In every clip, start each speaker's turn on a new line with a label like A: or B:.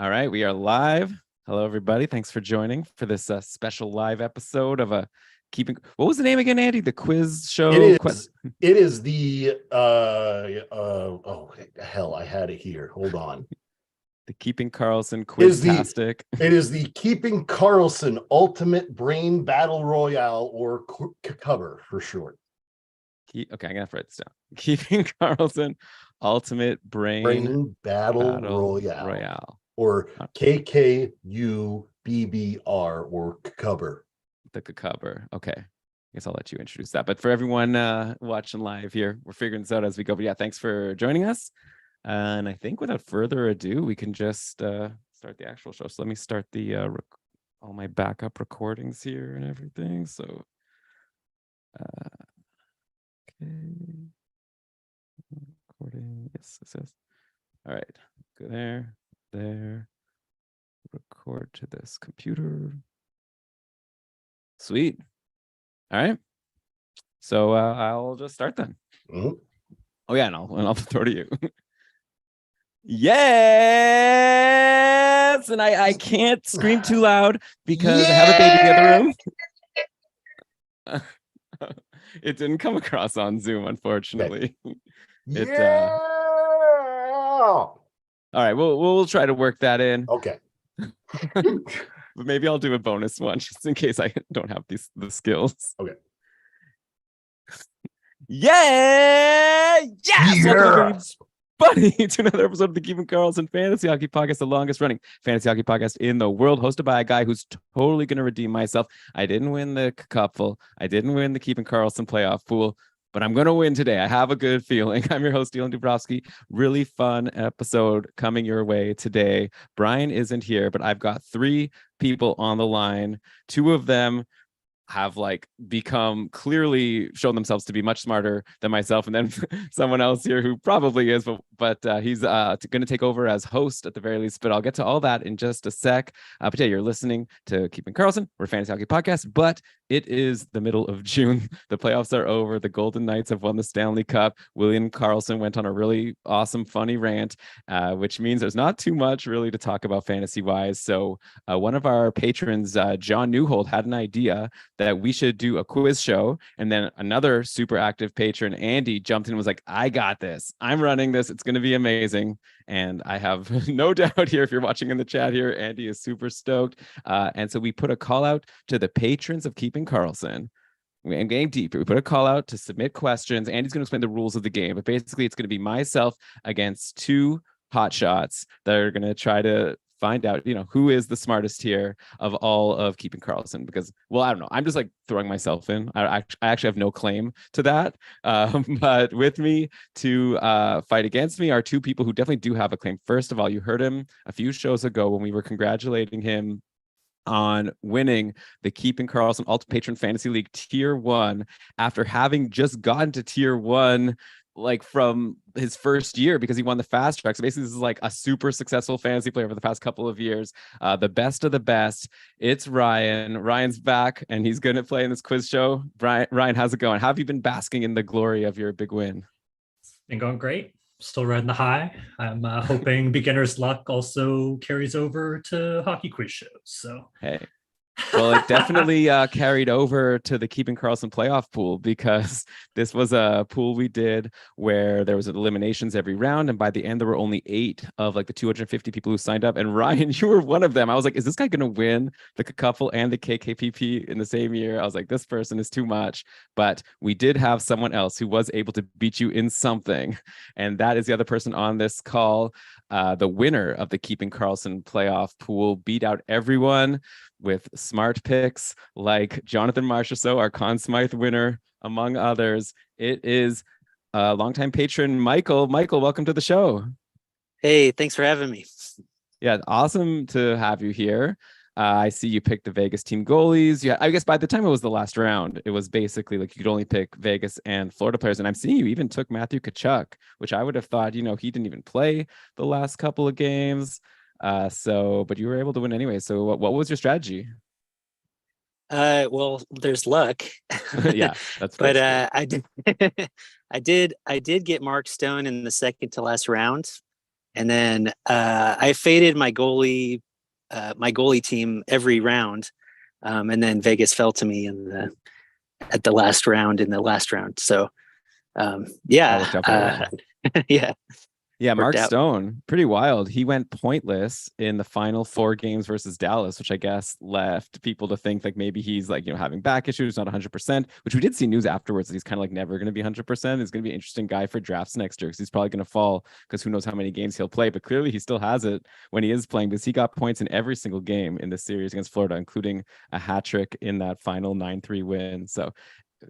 A: All right, we are live. Hello, everybody. Thanks for joining for this special live episode of keeping. What was the name again, Andy? The quiz show.
B: It is the oh hell, I had it here. Hold on.
A: The Keeping Karlsson Quiztastic.
B: It is the Keeping Karlsson Ultimate Brain Battle Royale, or cover for short.
A: Okay, I'm gonna write this down. Keeping Karlsson Ultimate Brain
B: Battle Royale, or KKUBBR, or cover.
A: The cover. Okay. I guess I'll let you introduce that. But for everyone watching live here, we're figuring this out as we go. But yeah, thanks for joining us. And I think without further ado, we can just start the actual show. So let me start the all my backup recordings here and everything. So, okay, recording. Yes, it says. All right, go there. Record to this computer. Sweet. All right. So I'll just start then.
B: Mm-hmm.
A: Oh yeah, and I'll throw to you. Yes, and I can't scream too loud because I have a baby in the other room. It didn't come across on Zoom, unfortunately.
B: Okay.
A: All right, we'll try to work that in.
B: Okay.
A: But maybe I'll do a bonus one just in case I don't have the skills.
B: Okay.
A: Yeah! Yes!
B: Yes!
A: Buddy, to another episode of the Keeping Karlsson Fantasy Hockey Podcast, the longest running fantasy hockey podcast in the world, hosted by a guy who's totally going to redeem myself. I didn't win the cupful. I didn't win the Keeping Karlsson playoff pool, but I'm going to win today. I have a good feeling. I'm your host, Dylan Dubrovsky. Really fun episode coming your way today. Brian isn't here, but I've got 3 people on the line. 2 of them have become clearly shown themselves to be much smarter than myself, and then someone else here who probably is, but he's going to take over as host at the very least. But I'll get to all that in just a sec. But yeah, you're listening to Keeping Karlsson. We're a fantasy hockey podcast, but it is the middle of June. The playoffs are over. The Golden Knights have won the Stanley Cup. William Karlsson went on a really awesome, funny rant, which means there's not too much really to talk about fantasy-wise. So one of our patrons, John Newhold, had an idea that we should do a quiz show. And then another super active patron, Andy, jumped in and was like, I got this. I'm running this. It's going to be amazing. And I have no doubt here, if you're watching in the chat here, Andy is super stoked. And so we put a call out to the patrons of Keeping Karlsson. I'm getting deeper. We put a call out to submit questions. Andy's going to explain the rules of the game, but basically it's going to be myself against 2 hotshots that are going to try to find out, who is the smartest here of all of Keeping Karlsson, because, well, I don't know. I'm just throwing myself in. I actually have no claim to that. But with me to fight against me are 2 people who definitely do have a claim. First of all, you heard him a few shows ago when we were congratulating him on winning the Keeping Karlsson Ultimate Patron Fantasy League Tier 1 after having just gotten to Tier 1 from his first year, because he won the fast track. So basically this is a super successful fantasy player for the past couple of years. The best of the best. It's Ryan. Ryan's back and he's going to play in this quiz show. Ryan, how's it going? How have you been basking in the glory of your big win?
C: Been going great. Still riding the high. I'm hoping beginner's luck also carries over to hockey quiz shows. So
A: hey, well, it definitely carried over to the Keeping Karlsson playoff pool, because this was a pool we did where there was eliminations every round, and by the end there were only 8 of the 250 people who signed up. And Ryan, you were one of them. I was like, is this guy going to win the couple and the KKPP in the same year? I was like, this person is too much. But we did have someone else who was able to beat you in something, and that is the other person on this call. The winner of the Keeping Karlsson playoff pool beat out everyone with smart picks like Jonathan Marchessault, our Conn Smythe winner, among others. It is a longtime patron, Michael. Michael, welcome to the show.
D: Hey, thanks for having me.
A: Yeah, awesome to have you here. I see you picked the Vegas team goalies. Yeah, I guess by the time it was the last round, it was basically you could only pick Vegas and Florida players. And I'm seeing you even took Matthew Tkachuk, which I would have thought, he didn't even play the last couple of games. But you were able to win anyway. So what was your strategy?
D: Well, there's luck.
A: Yeah, that's
D: but I did get Mark Stone in the second to last round. and then I faded my goalie team every round, and then Vegas fell to me at the last round in the last round. So
A: That worked out very well.
D: yeah.
A: Yeah, Mark
D: out.
A: Stone, pretty wild. He went pointless in the final 4 games versus Dallas, which I guess left people to think like maybe he's like, having back issues, not 100%, which we did see news afterwards that he's kind of like never going to be 100%. He's going to be an interesting guy for drafts next year because he's probably going to fall because who knows how many games he'll play. But clearly he still has it when he is playing because he got points in every single game in this series against Florida, including a hat trick in that final 9-3 win. So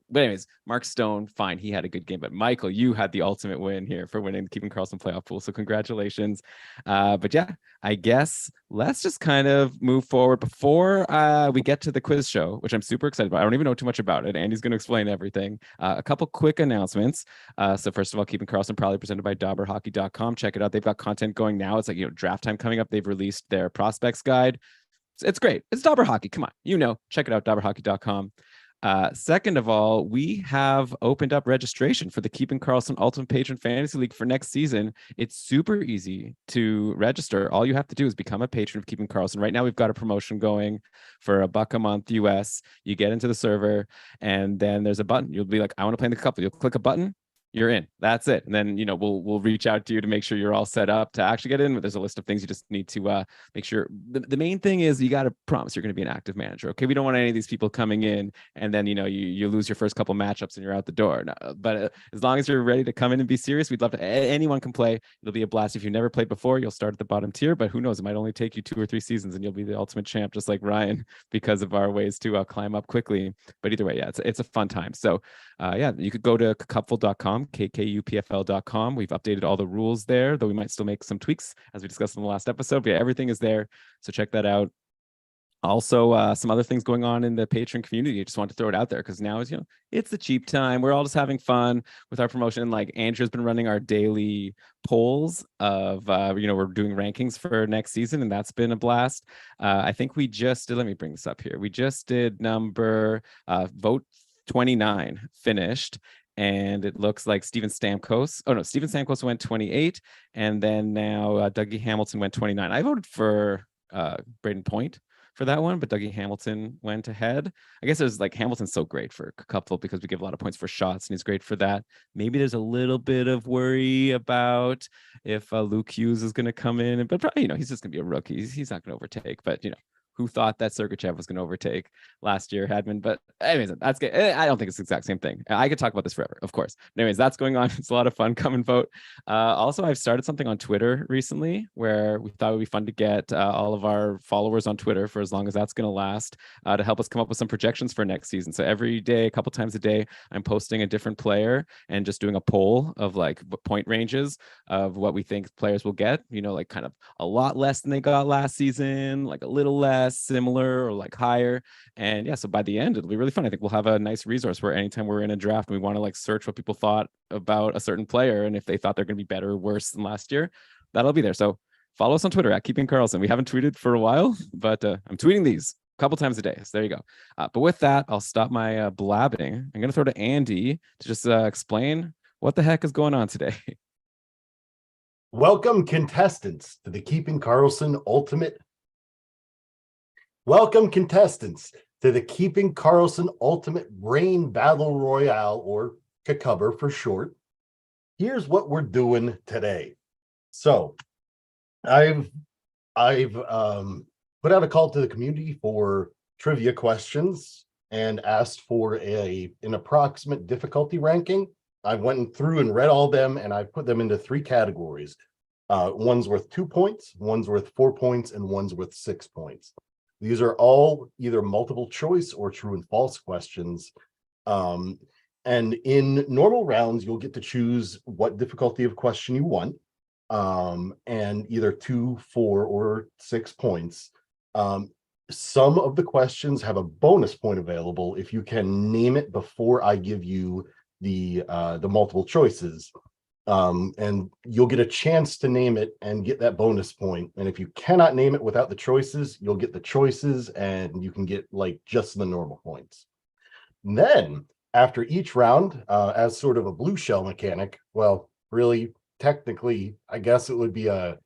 A: but anyways, Mark Stone, fine, he had a good game. But Michael, you had the ultimate win here for winning the Keeping Karlsson playoff pool. So congratulations. But yeah, I guess let's just kind of move forward before we get to the quiz show, which I'm super excited about. I don't even know too much about it. Andy's going to explain everything. A couple quick announcements. So first of all, Keeping Karlsson proudly presented by DauberHockey.com. Check it out. They've got content going now. It's like, draft time coming up. They've released their prospects guide. It's great. It's Dauber Hockey. Come on, check it out, DauberHockey.com. Second of all, we have opened up registration for the Keeping Karlsson Ultimate Patron Fantasy League for next season. It's super easy to register. All you have to do is become a patron of Keeping Karlsson. Right now, we've got a promotion going for $1 a month US. You get into the server, and then there's a button. You'll be like, I want to play in the couple. You'll click a button. You're in. That's it. And then, we'll reach out to you to make sure you're all set up to actually get in. But there's a list of things you just need to make sure. The main thing is you got to promise you're going to be an active manager. Okay. We don't want any of these people coming in and then, you lose your first couple matchups and you're out the door. No, but as long as you're ready to come in and be serious, we'd love to. Anyone can play. It'll be a blast. If you've never played before, you'll start at the bottom tier, but who knows? It might only take you 2 or 3 seasons and you'll be the ultimate champ, just like Ryan, because of our ways to climb up quickly. But either way, yeah, it's a fun time. So yeah, you could go to cupful.com, kkupfl.com. We've updated all the rules there, though we might still make some tweaks as we discussed in the last episode. But yeah, everything is there. So check that out. Also, some other things going on in the patron community. I just want to throw it out there because now is, it's the cheap time. We're all just having fun with our promotion. Like Andrew's been running our daily polls of, we're doing rankings for next season, and that's been a blast. I think we just did, let me bring this up here. We just did number vote 29 finished. And it looks like Steven Stamkos went 28. And then now Dougie Hamilton went 29. I voted for Braden Point for that one, but Dougie Hamilton went ahead. I guess it was like Hamilton's so great for a couple because we give a lot of points for shots and he's great for that. Maybe there's a little bit of worry about if Luke Hughes is going to come in, but probably, he's just going to be a rookie. He's not going to overtake, but who thought that Sergachev was going to overtake last year, Hadman? But anyways, that's good. I don't think it's the exact same thing. I could talk about this forever, of course. Anyways, that's going on. It's a lot of fun. Come and vote. Also, I've started something on Twitter recently where we thought it would be fun to get all of our followers on Twitter for as long as that's going to last to help us come up with some projections for next season. So every day, a couple times a day, I'm posting a different player and just doing a poll of like point ranges of what we think players will get, like kind of a lot less than they got last season, like a little less, similar, or like higher. And yeah, so by the end it'll be really fun. I think we'll have a nice resource where anytime we're in a draft and we want to like search what people thought about a certain player and if they thought they're going to be better or worse than last year, that'll be there. So follow us on Twitter at Keeping Karlsson. We haven't tweeted for a while, but I'm tweeting these a couple times a day. So there you go. But with that, I'll stop my blabbing. I'm going to throw to Andy to just explain what the heck is going on today.
B: Welcome, contestants, to the Keeping Karlsson Ultimate Brain Battle Royale, or CCUBBR for short. Here's what we're doing today. So I've put out a call to the community for trivia questions and asked for an approximate difficulty ranking. I went through and read all them, and I put them into 3 categories. One's worth 2 points, one's worth 4 points, and one's worth 6 points. These are all either multiple choice or true and false questions. And in normal rounds, you'll get to choose what difficulty of question you want, and either 2, 4, or 6 points. Some of the questions have a bonus point available if you can name it before I give you the multiple choices. And you'll get a chance to name it and get that bonus point. And if you cannot name it without the choices, you'll get the choices and you can get like just the normal points. And then after each round, as sort of a blue shell mechanic, well, really technically, I guess it would be a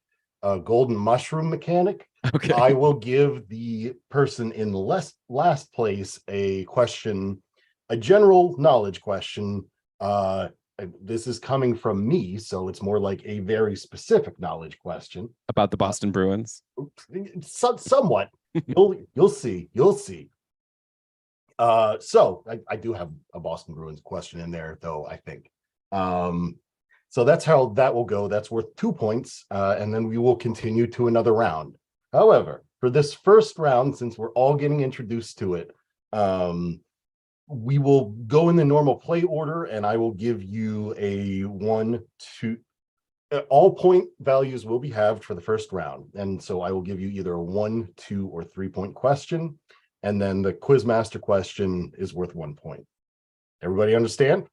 B: golden mushroom mechanic.
A: Okay.
B: I will give the person in the last place a question, a general knowledge question. This is coming from me, so it's more like a very specific knowledge question
A: About the Boston Bruins.
B: somewhat. You'll see. So I do have a Boston Bruins question in there, though, I think. So that's how that will go. That's worth 2 points, and then we will continue to another round. However, for this first round, since we're all getting introduced to it, we will go in the normal play order, and I will give you a 1, 2. All point values will be halved for the first round, and so I will give you either a 1, 2, or 3 point question, and then the Quizmaster question is worth 1 point. Everybody understand?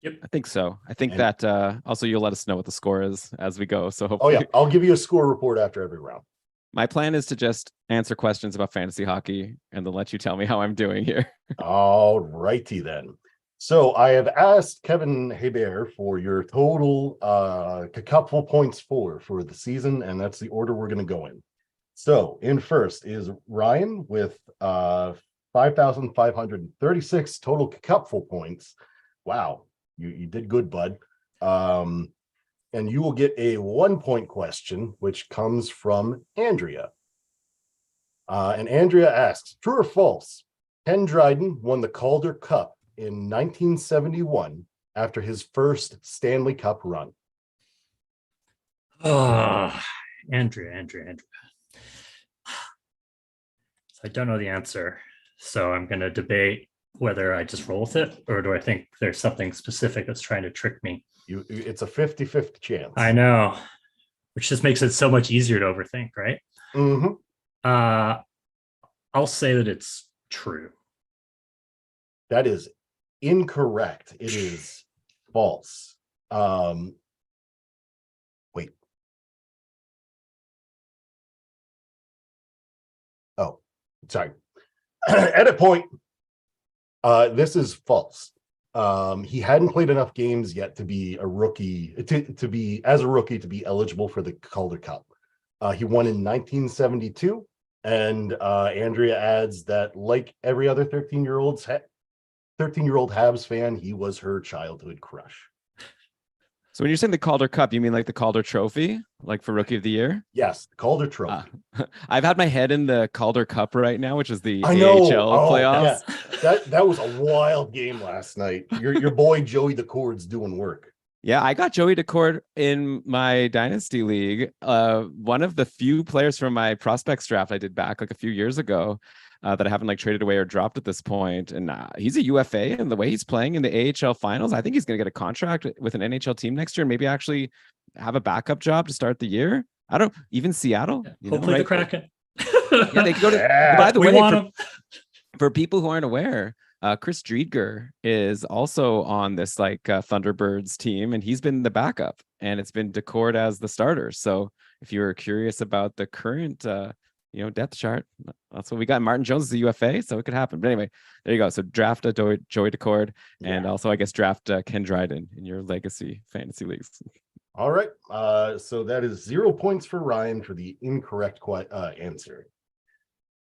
C: Yep.
A: I think so. I think
B: And-
A: that also you'll let us know what the score is as we go. So
B: Oh
A: hopefully,
B: yeah, I'll give you a score report after every round.
A: my plan is to just answer questions about fantasy hockey and then let you tell me how I'm doing here.
B: All righty then. So I have asked Kevin Hebert for your total cupful points for the season, and that's the order we're going to go in. So in first is Ryan with 5,536 total cupful points. Wow, you did good, bud. And you will get a 1 point question, which comes from Andrea. And Andrea asks, true or false? Ken Dryden won the Calder Cup in 1971 after his first Stanley Cup run.
C: Oh, Andrea. So I don't know the answer. So I'm going to debate whether I just roll with it, or do I think there's something specific that's trying to trick me?
B: It's a 50-50 chance.
C: I know, which just makes it so much easier to overthink, right?
B: Mm-hmm.
C: I'll say that it's true.
B: That is incorrect. It is false. Wait. Oh, sorry. Edit point. This is false. He hadn't played enough games yet to be a rookie, to be as a rookie to be eligible for the Calder Cup. He won in 1972, and Andrea adds that, like every other 13-year-old Habs fan, he was her childhood crush.
A: So when you're saying the Calder Cup, you mean like the Calder Trophy, like for Rookie of the Year?
B: Yes, the Calder Trophy.
A: I've had my head in the Calder Cup right now, which is the
B: I know.
A: AHL playoffs.
B: That was a wild game last night. Your boy Joey DeCord's doing work.
A: Yeah, I got Joey DeCord in my Dynasty League. One of the few players from my prospects draft I did back like a few years ago that I haven't like traded away or dropped at this point. And he's a UFA, and the way he's playing in the AHL finals, I think he's going to get a contract with an NHL team next year and maybe actually have a backup job to start the year. I don't even Seattle.
C: Yeah, hopefully the Kraken.
A: Yeah, they could go to.
B: Yeah.
A: By the
C: We
A: way,
C: want him.
A: for people who aren't aware, Chris Driedger is also on this like Thunderbirds team, and he's been the backup, and it's been DeCord as the starter. So if you're curious about the current depth chart, that's what we got. Martin Jones is a UFA, so it could happen. But anyway, there you go. So draft Joey DeCord, and also I guess draft Ken Dryden in your legacy fantasy leagues.
B: All right. So that is 0 points for Ryan for the incorrect answer.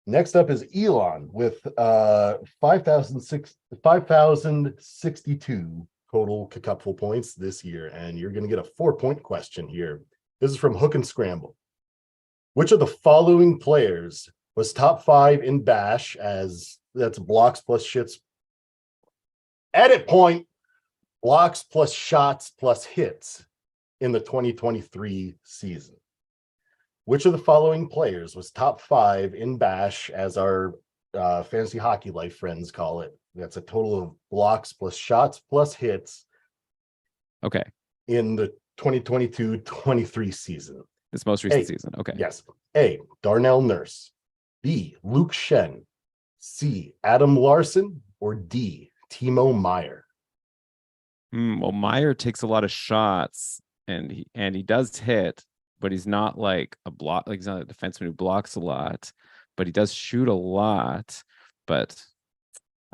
B: Next up is Elon with 5,062 total cupful points this year, and you're going to get a 4 point question here. This is from Hook and Scramble. Which of the following players was top 5 in Bash, as that's blocks plus shits? Edit point. Blocks plus shots plus hits in the 2023 season? Which of the following players was top 5 in Bash, as our fantasy hockey life friends call it? That's a total of blocks plus shots plus hits.
A: Okay.
B: In the 2022-23 season.
A: This most recent season. Okay.
B: Yes. A, Darnell Nurse. B, Luke Shen. C, Adam Larson. Or D, Timo Meyer.
A: Well, Meyer takes a lot of shots, and he does hit, but he's not like a block. Like he's not a defenseman who blocks a lot, but he does shoot a lot. But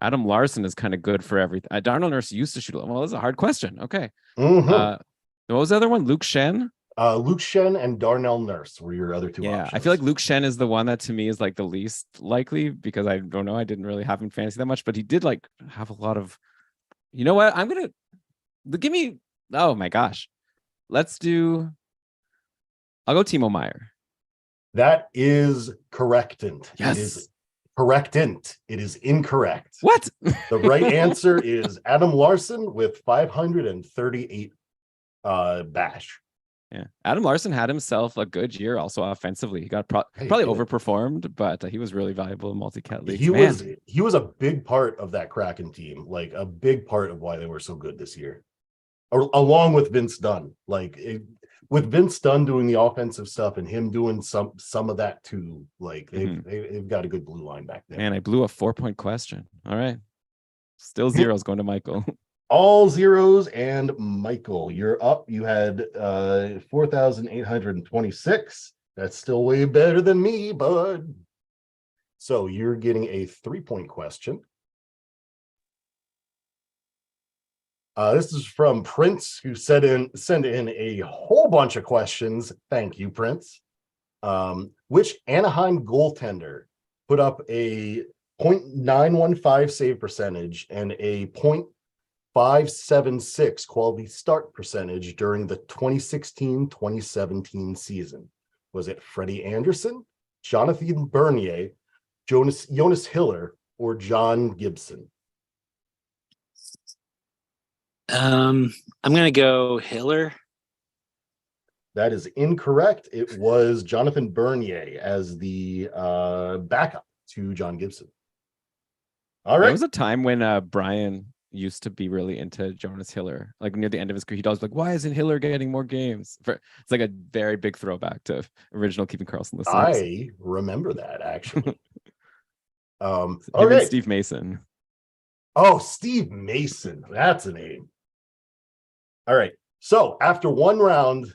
A: Adam Larson is kind of good for everything. Darnell Nurse used to shoot a lot. Well, that's a hard question. Okay.
B: Mm-hmm.
A: What was the other one? Luke Shen?
B: Luke Shen and Darnell Nurse were your other two
A: Yeah,
B: options.
A: I feel like Luke Shen is the one that to me is like the least likely because I don't know. I didn't really have him in fantasy that much, but he did like have a lot of. You know what? Give me. Oh my gosh, let's do. I'll go Timo Meyer.
B: That is correctant.
A: Yes.
B: It is correctant. It is incorrect.
A: What?
B: The right answer is Adam Larson with 538 bash.
A: Yeah, Adam Larson had himself a good year also offensively. He got
B: Hey,
A: probably
B: good.
A: overperformed, but he was really valuable in multi-cat leagues.
B: He was a big part of that Kraken team, like a big part of why they were so good this year, along with Vince Dunn. With Vince Dunn doing the offensive stuff and him doing some of that too. Like they've got a good blue line back there.
A: Man, I blew a 4-point question. All right, still zeros going to Michael.
B: All zeros, and Michael, you're up. You had 4,826. That's still way better than me, bud. So you're getting a 3-point question. This is from Prince, who sent in a whole bunch of questions. Thank you, Prince. Which Anaheim goaltender put up a .915 save percentage and a .576 quality start percentage during the 2016-2017 season? Was it Freddie Anderson, Jonathan Bernier, Jonas Hiller, or John Gibson?
D: I'm gonna go Hiller.
B: That is incorrect. It was Jonathan Bernier as the backup to John Gibson. All right.
A: There was a time when Brian used to be really into Jonas Hiller, like near the end of his career. He does like, why isn't Hiller getting more games? It's like a very big throwback to original Keeping Karlsson listeners.
B: I remember that actually.
A: Him
B: okay.
A: and Steve Mason.
B: Oh, Steve Mason. That's a name. All right. So after one round,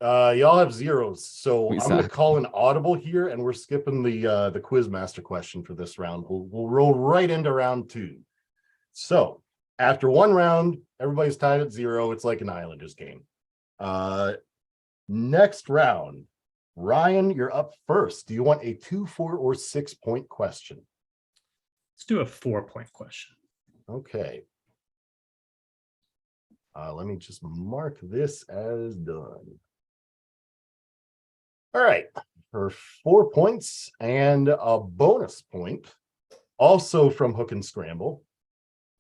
B: y'all have zeros. So I'm going to call an audible here, and we're skipping the Quizmaster question for this round. We'll roll right into round 2. So after one round, everybody's tied at 0. It's like an Islanders game. Next round, Ryan, you're up first. Do you want a 2, 4, or 6-point question?
C: Let's do a 4-point question.
B: Okay. Let me just mark this as done. All right. For 4 points and a bonus point, also from Hook and Scramble.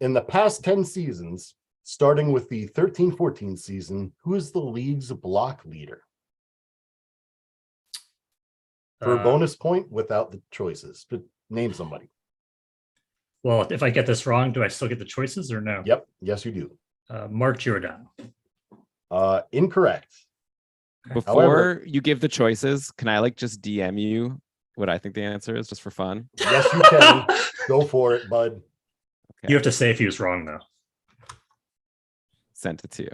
B: In the past 10 seasons, starting with the 13-14 season, who is the league's block leader? For a bonus point without the choices, but name somebody.
C: Well, if I get this wrong, do I still get the choices or no?
B: Yep. Yes, you do.
C: Mark Giordano.
B: Incorrect.
A: Before
B: However,
A: you give the choices, can I like just DM you what I think the answer is just for fun?
B: yes, you can. Go for it, bud.
A: Okay.
C: You have to say if he was wrong, though.
A: Sent it to you.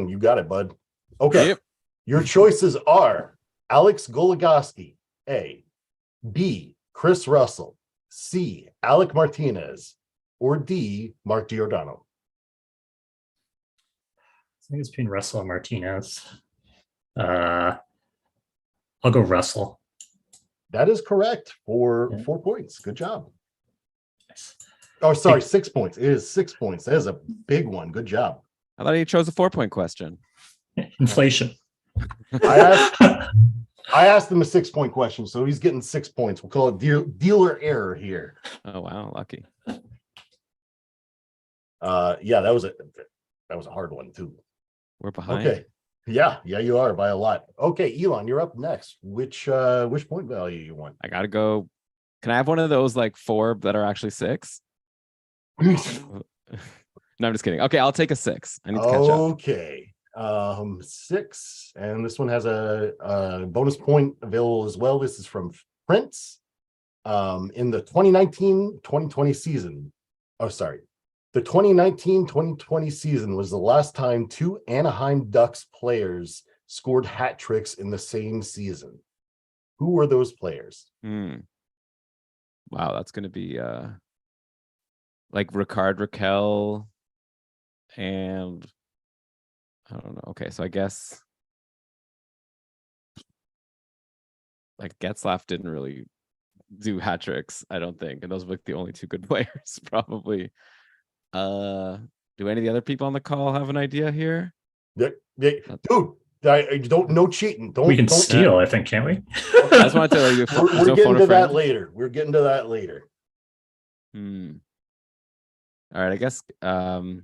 B: You got it, bud. Okay.
A: Yep.
B: Your choices are Alex Goligoski, A, B, Chris Russell, C, Alec Martinez, or D, Mark Giordano.
C: I think it's between Russell and Martinez. I'll go Russell.
B: That is correct for 4 points. Good job. Oh, sorry, 6 points. It is 6 points. That is a big one. Good job.
A: I thought he chose a 4-point question.
C: Inflation.
B: I asked him a 6-point question, so he's getting 6 points. We'll call it dealer error here.
A: Oh wow, lucky.
B: Yeah, that was a hard one too.
A: We're behind.
B: Okay. Yeah, you are by a lot. Okay, Elon, you're up next. Which point value you want?
A: I gotta go. Can I have one of those like 4 that are actually 6? No, I'm just kidding. Okay, I'll take a 6. I need to catch up.
B: Okay. 6, and this one has a bonus point available as well. This is from Prince. In the 2019-2020 season. Oh, sorry. The 2019-2020 season was the last time 2 Anaheim Ducks players scored hat tricks in the same season. Who were those players?
A: Wow, that's gonna be like Ricard Raquel And I don't know. Okay, so I guess like Getzlaff didn't really do hat tricks, I don't think. And those were like the only two good players, probably. Do any of the other people on the call have an idea here?
B: Dude, I don't no cheating.
C: We can
B: Don't
C: steal, I think, can't we?
A: I just wanted to like there's
B: We're
A: no
B: getting
A: phone a
B: to that
A: friend.
B: later. We're getting to that later.
A: All right, I guess I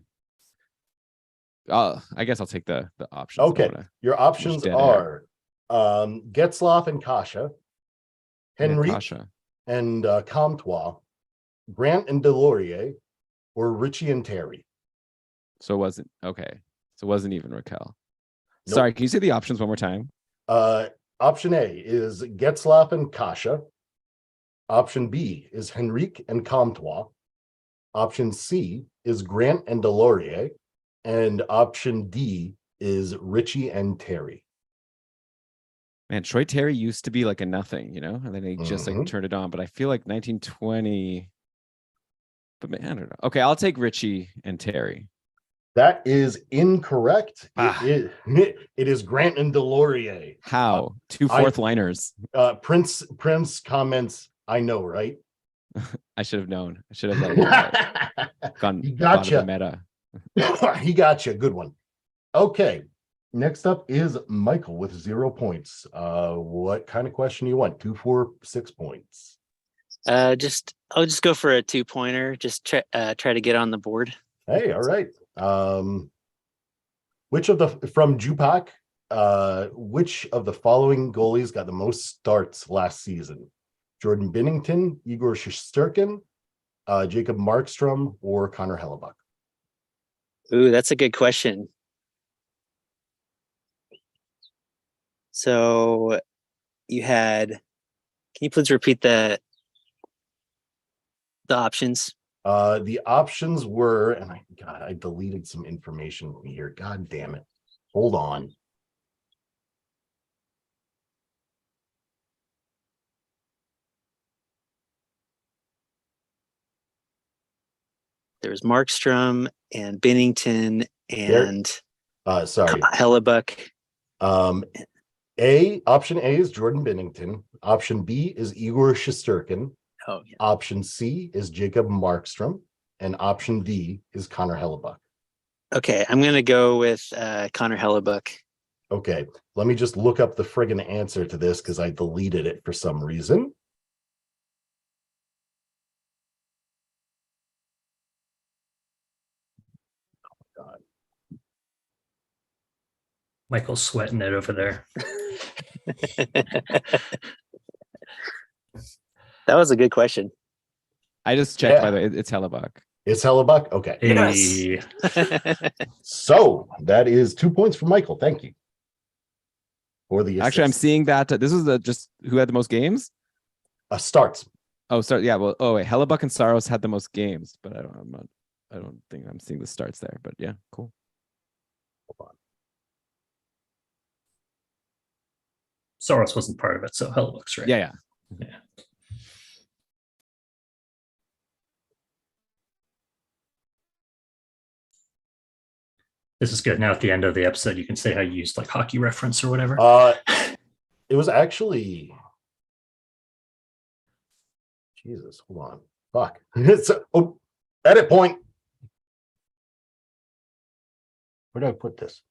A: guess I'll take the options.
B: Okay, your options
A: dead
B: are Getzlaff and Kasha, Henry
A: Kasha.
B: and Comtois, Grant and Delorier, or Richie and Terry.
A: So it wasn't okay. So it wasn't even Raquel.
B: Nope.
A: Sorry, can you say the options one more time?
B: Option A is Getzlaff and Kasha. Option B is Henrique and Comtois. Option C is Grant and Delorier. And option D is Richie and Terry.
A: Man, Troy Terry used to be like a nothing, you know, and then he just like turned it on. But I feel like 1920. But man, I don't know. Okay, I'll take Richie and Terry.
B: That is incorrect.
A: Ah.
B: It is Grant and Delorier.
A: How? Two fourth liners.
B: Prince comments, I know, right?
A: I should have known. I should have gone.
B: He got you.
A: Meta.
B: He got you. Good one. Okay. Next up is Michael with 0 points. What kind of question do you want? 2, 4, 6 points.
D: I'll just go for a 2-pointer. Just try to get on the board.
B: Hey, all right. Which of the from Jupak? Which of the following goalies got the most starts last season? Jordan Binnington, Igor Shesterkin, Jacob Markstrom, or Connor Hellebuck?
D: Ooh, that's a good question. So you had, can you please repeat the options?
B: The options were, and I deleted some information from here. God damn it. Hold on.
D: There was Markstrom and Binnington and
B: sorry.
D: Hellebuck.
B: Option A is Jordan Binnington. Option B is Igor Shesterkin.
D: Oh, yeah.
B: Option C is Jacob Markstrom. And option D is Connor Hellebuck.
D: Okay, I'm going to go with Connor Hellebuck.
B: Okay, let me just look up the friggin' answer to this because I deleted it for some reason. Oh, God.
C: Michael's sweating it over there.
D: That was a good question.
A: I just checked, by the way. It's Hellebuck.
B: It's Hellebuck? Okay.
C: Yes.
B: So that is 2 points for Michael. Thank you. For the assist.
A: Actually, I'm seeing that this is just who had the most games.
B: Starts.
A: Oh, start. Yeah. Well, wait. Hellebuck and Saros had the most games, but I don't think I'm seeing the starts there. But yeah, cool.
B: Hold on.
C: Soros wasn't part of it, so Hellebuck's right.
A: Yeah.
C: This is good. Now at the end of the episode, you can say how you used like hockey reference or whatever.
B: It was actually Jesus. Hold on. Fuck. It's edit point. Where did I put this?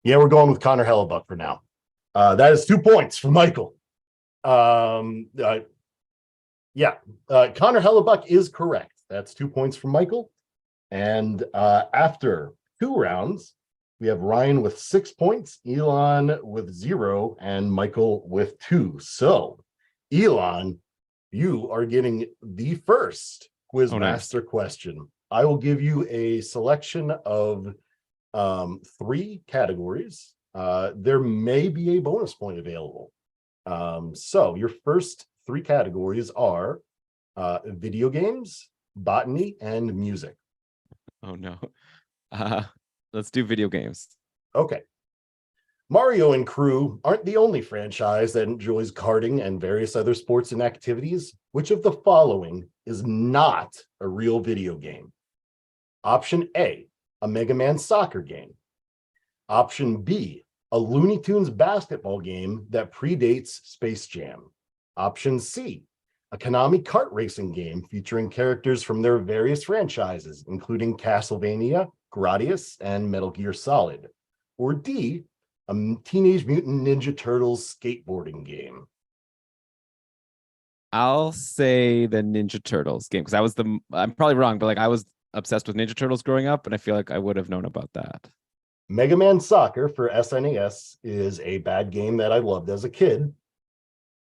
B: Yeah, we're going with Connor Hellebuck for now. That is 2 points for Michael. Connor Hellebuck is correct. That's 2 points for Michael. And after 2 rounds, we have Ryan with 6 points, Elon with 0, and Michael with 2. So, Elon, you are getting the first Quizmaster question. I will give you a selection of 3 categories. There may be a bonus point available. So your first 3 categories are video games, botany, and music.
A: Oh no. Let's do video games.
B: Okay. Mario and crew aren't the only franchise that enjoys karting and various other sports and activities. Which of the following is not a real video game? Option A, a Mega Man soccer game. Option B, a Looney Tunes basketball game that predates Space Jam. Option C, a Konami kart racing game featuring characters from their various franchises, including Castlevania, Gradius, and Metal Gear Solid. Or D, a Teenage Mutant Ninja Turtles skateboarding game.
A: I'll say the Ninja Turtles game because I'm probably wrong, but like I was obsessed with Ninja Turtles growing up, and I feel like I would have known about that.
B: Mega Man Soccer for SNES is a bad game that I loved as a kid.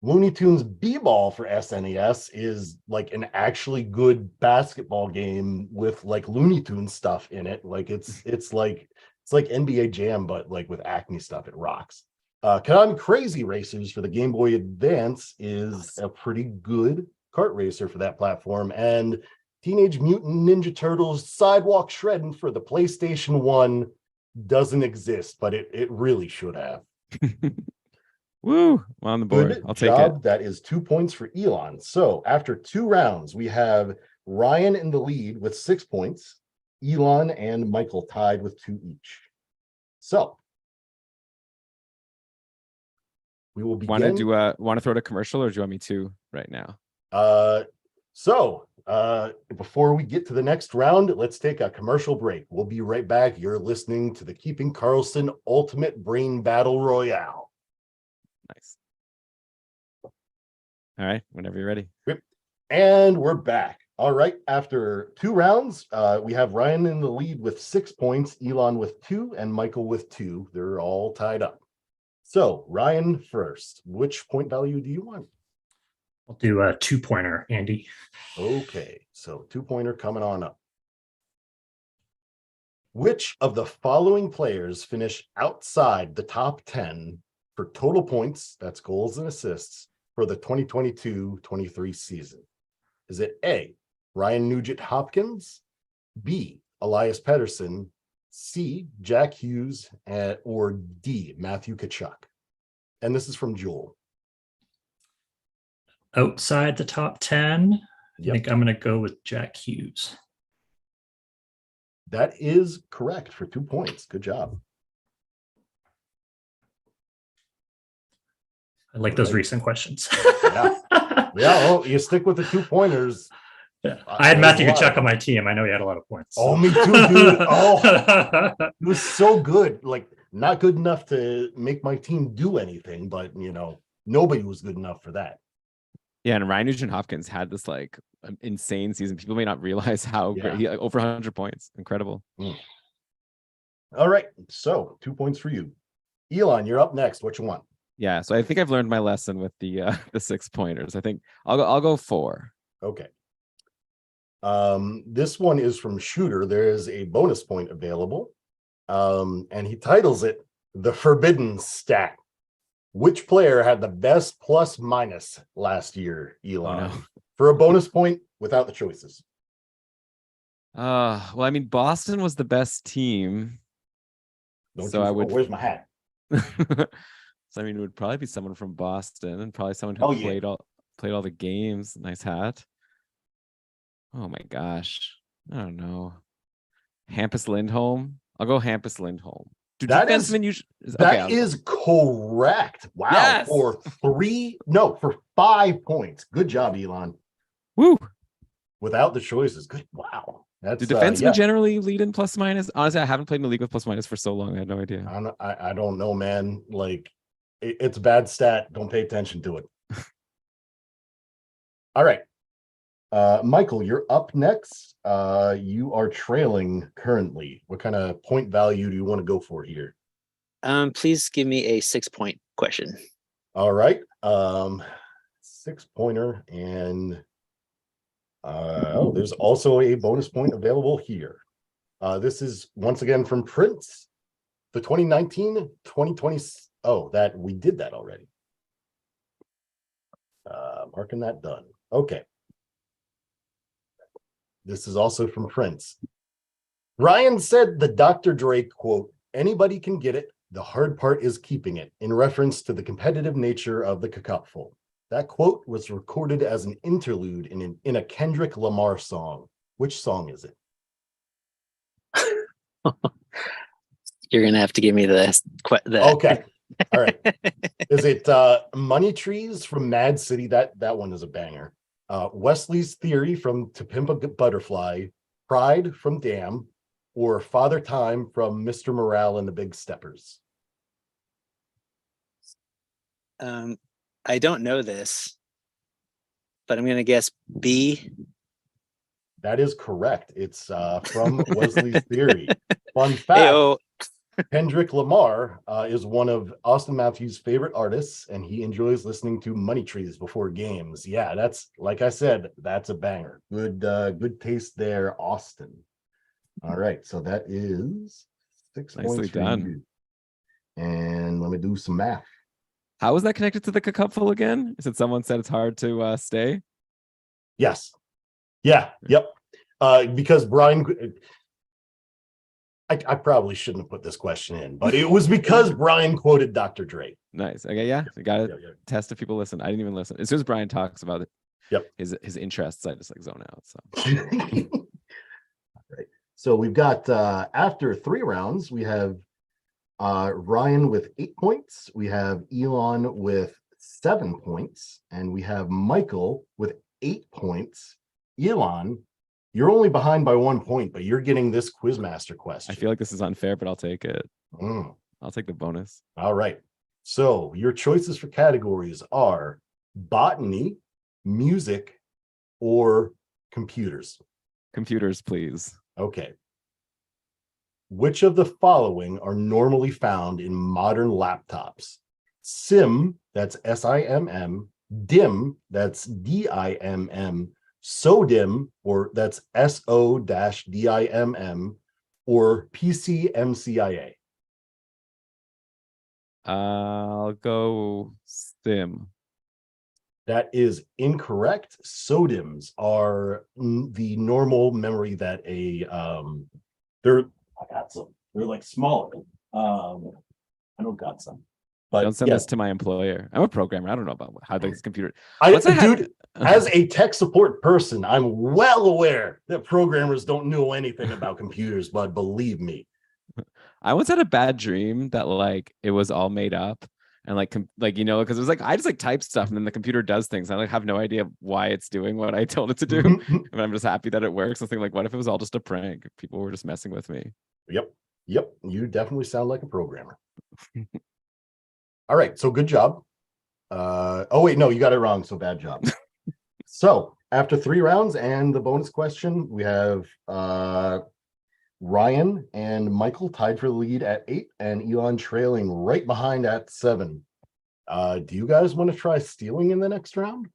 B: Looney Tunes B-Ball for SNES is like an actually good basketball game with like Looney Tunes stuff in it. Like it's like NBA Jam, but like with Acme stuff. It rocks. Konami Crazy Racers for the Game Boy Advance is a pretty good kart racer for that platform. And Teenage Mutant Ninja Turtles Sidewalk Shredding for the PlayStation 1 doesn't exist, but it really should have.
A: Woo! I'm on the board.
B: Good
A: I'll take
B: job.
A: it.
B: That is 2 points for Elon. So after 2 rounds, we have Ryan in the lead with 6 points. Elon and Michael tied with 2 each. So we will begin.
A: Want to throw to commercial, or do you want me to right now?
B: Before we get to the next round, let's take a commercial break. We'll be right back. You're listening to the Keeping Karlsson Ultimate Brain Battle Royale.
A: Nice. All right, whenever you're ready.
B: And we're back. All right, after 2 rounds, we have Ryan in the lead with 6 points, Elon with 2, and Michael with 2. They're all tied up. So, Ryan first. Which point value do you want?
C: I'll do a 2-pointer, Andy.
B: Okay, so 2-pointer coming on up. Which of the following players finished outside the top 10 for total points, that's goals and assists, for the 2022-23 season? Is it A, Ryan Nugent-Hopkins, B, Elias Pettersson, C, Jack Hughes, or D, Matthew Tkachuk? And this is from Joel.
C: Outside the top 10,
B: Yep.
C: I think I'm going to go with Jack Hughes.
B: That is correct for 2 points. Good job.
C: I like those recent questions.
B: Yeah. Well, you stick with the 2-pointers.
C: Yeah. I had Matthew Tkachuk on my team. I know he had a lot of points.
B: Oh, me too, dude. Oh, he was so good. Like, not good enough to make my team do anything, but nobody was good enough for that.
A: Yeah, and Ryan Nugent-Hopkins had this like insane season. People may not realize how great he over 100 points. Incredible.
B: All right, so 2 points for you. Elon, you're up next. What you want?
A: Yeah, so I think I've learned my lesson with the 6-pointers. I think I'll go 4.
B: Okay. This one is from Shooter. There is a bonus point available. And he titles it The Forbidden Stat. Which player had the best plus minus last year, Elon?
A: No.
B: For a bonus point without the choices.
A: Well, I mean, Boston was the best team.
B: Where's my hat?
A: So I mean, it would probably be someone from Boston and probably someone who played all the games. Nice hat. Oh my gosh. I don't know. Hampus Lindholm. I'll go Hampus Lindholm.
B: That is correct. Wow.
A: Yes.
B: For 5 points. Good job, Elon.
A: Woo.
B: Without the choices. Good. Wow.
A: Do defensemen generally lead in plus minus? Honestly, I haven't played in the league with plus minus for so long. I had no idea.
B: I don't know, man. Like, it's a bad stat. Don't pay attention to it. All right. Michael, you're up next. You are trailing currently. What kind of point value do you want to go for here?
D: Please give me a 6-point question.
B: All right. 6-pointer, and there's also a bonus point available here. This is once again from Prince. The 2019-2020. Oh, that we did that already. Marking that done. Okay. This is also from Prince. Ryan said the Dr. Dre quote, "Anybody can get it, The hard part is keeping it, in reference to the competitive nature of the cupful. That quote was recorded as an interlude in a Kendrick Lamar song. Which song is it?
D: You're gonna have to give me the
B: Okay. All right. Is it Money Trees from Mad City? That one is a banger. Wesley's Theory from To Pimp a Butterfly, Pride from Damn, or Father Time from Mr. Morale and the Big Steppers?
D: I don't know this, but I'm gonna guess B.
B: That is correct. It's from Wesley's Theory. Fun fact.
D: Hey-o.
B: Kendrick Lamar is one of Austin Matthews' favorite artists, and he enjoys listening to Money Trees before games. Yeah, that's, like I said, that's a banger. Good taste there, Austin. All right, so that is 6
A: Nicely
B: points for
A: done.
B: you. And let me do some math.
A: How is that connected to the cupful again? Is it someone said it's hard to stay?
B: Yes. Yeah. Yep. Because Brian, I probably shouldn't have put this question in, but it was because Brian quoted Dr. Dre.
A: Nice. Okay, yeah. You got to
B: Yeah.
A: test if people listen. I didn't even listen. As soon as Brian talks about it,
B: Yep.
A: his interests, I just like zone out. So
B: Right. So we've got after 3 rounds, we have Ryan with 8 points. We have Elon with 7 points, and we have Michael with 8 points. Elon, you're only behind by 1 point, but you're getting this Quizmaster question.
A: I feel like this is unfair, but I'll take it.
B: Mm.
A: I'll take the bonus.
B: All right. So your choices for categories are botany, music, or computers.
A: Computers, please.
B: Okay. Which of the following are normally found in modern laptops? SIM, that's SIMM, DIM, that's DIMM, SODIM, or that's SO-DIMM, or PCMCIA.
A: I'll go Sim.
B: That is incorrect. SODIMs are the normal memory that I got some. They're like smaller. I don't got some. But
A: Don't send
B: yes,
A: this to my employer. I'm a programmer. I don't know about how this computer.
B: dude, as a tech support person, I'm well aware that programmers don't know anything about computers, but believe me.
A: I once had a bad dream that like it was all made up and like because it was like I just like type stuff and then the computer does things. I like have no idea why it's doing what I told it to do, and I'm just happy that it works. I think like, what if it was all just a prank? People were just messing with me.
B: Yep. You definitely sound like a programmer. All right, so good job. Oh wait, no, you got it wrong. So bad job. So after 3 rounds and the bonus question, we have Ryan and Michael tied for the lead at 8, and Elon trailing right behind at 7. Do you guys want to try stealing in the next round?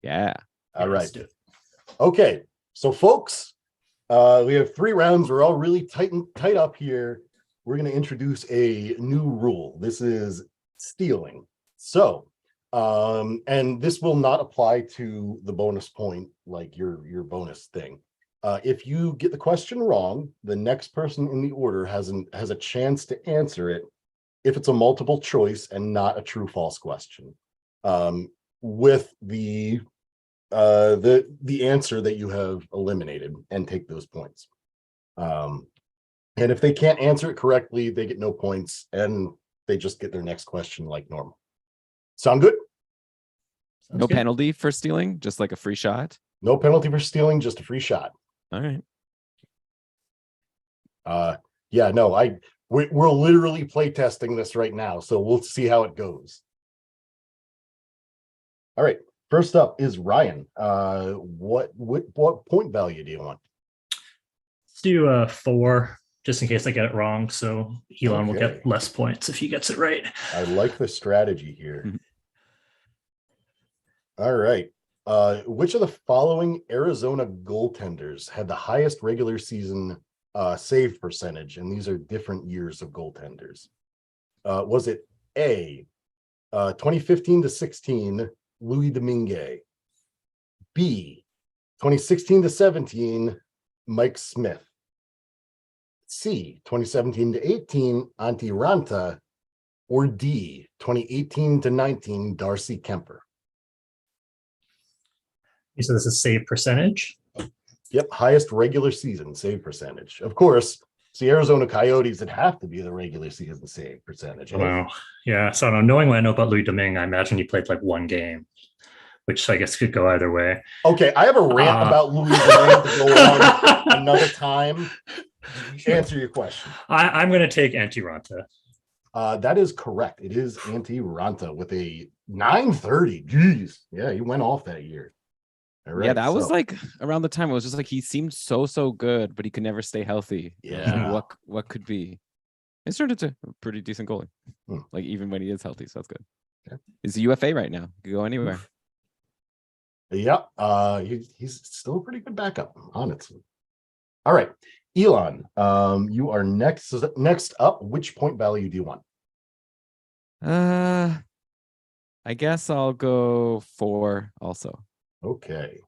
A: Yeah.
B: All right.
C: Let's do it.
B: Okay, so folks, we have 3 rounds. We're all really tight up here. We're going to introduce a new rule. This is stealing. So, and this will not apply to the bonus point, like your bonus thing. If you get the question wrong, the next person in the order has a chance to answer it if it's a multiple choice and not a true false question, with the answer that you have eliminated, and take those points. And if they can't answer it correctly, they get no points and they just get their next question like normal. Sound good?
C: Sounds
A: No
C: good.
A: penalty for stealing, just like a free shot.
B: No penalty for stealing, just a free shot.
A: All right.
B: Yeah, no, we're literally play testing this right now, so we'll see how it goes. All right, first up is Ryan. What point value do you want?
C: Let's do 4, just in case I get it wrong. So Elon will
B: Okay.
C: get less points if he gets it right.
B: I like the strategy here. All right. Which of the following Arizona goaltenders had the highest regular season save percentage? And these are different years of goaltenders. Was it A, 2015 to 16, Louis Domingue? B, 2016 to 17, Mike Smith? C, 2017 to 18, Antti Ranta, or D, 2018 to 19, Darcy Kemper?
C: So this is save percentage.
B: Yep, highest regular season save percentage. Of course, it's the Arizona Coyotes that have to be the regular season save percentage.
C: Wow. Yeah. So I don't know, knowing what I know about Louis Domingue, I imagine he played like one game, which I guess could go either way.
B: Okay, I have a rant about Louis Domingue to go on another time. Answer your question.
C: I'm going to take Antti Ranta.
B: That is correct. It is Antti Ranta with a 930. Jeez. Yeah, he went off that year. All right,
A: yeah, that was like around the time it was just like he seemed so good, but he could never stay healthy.
B: Yeah.
A: What could be? It's turned into a pretty decent goalie.
B: Hmm.
A: Like even when he is healthy, so that's good.
B: Okay.
A: He's a UFA right now. Could go anywhere.
B: Yep. He's still a pretty good backup, honestly. All right. Elon, you are next up. Which point value do you want?
A: I guess I'll go 4 also.
B: Okay.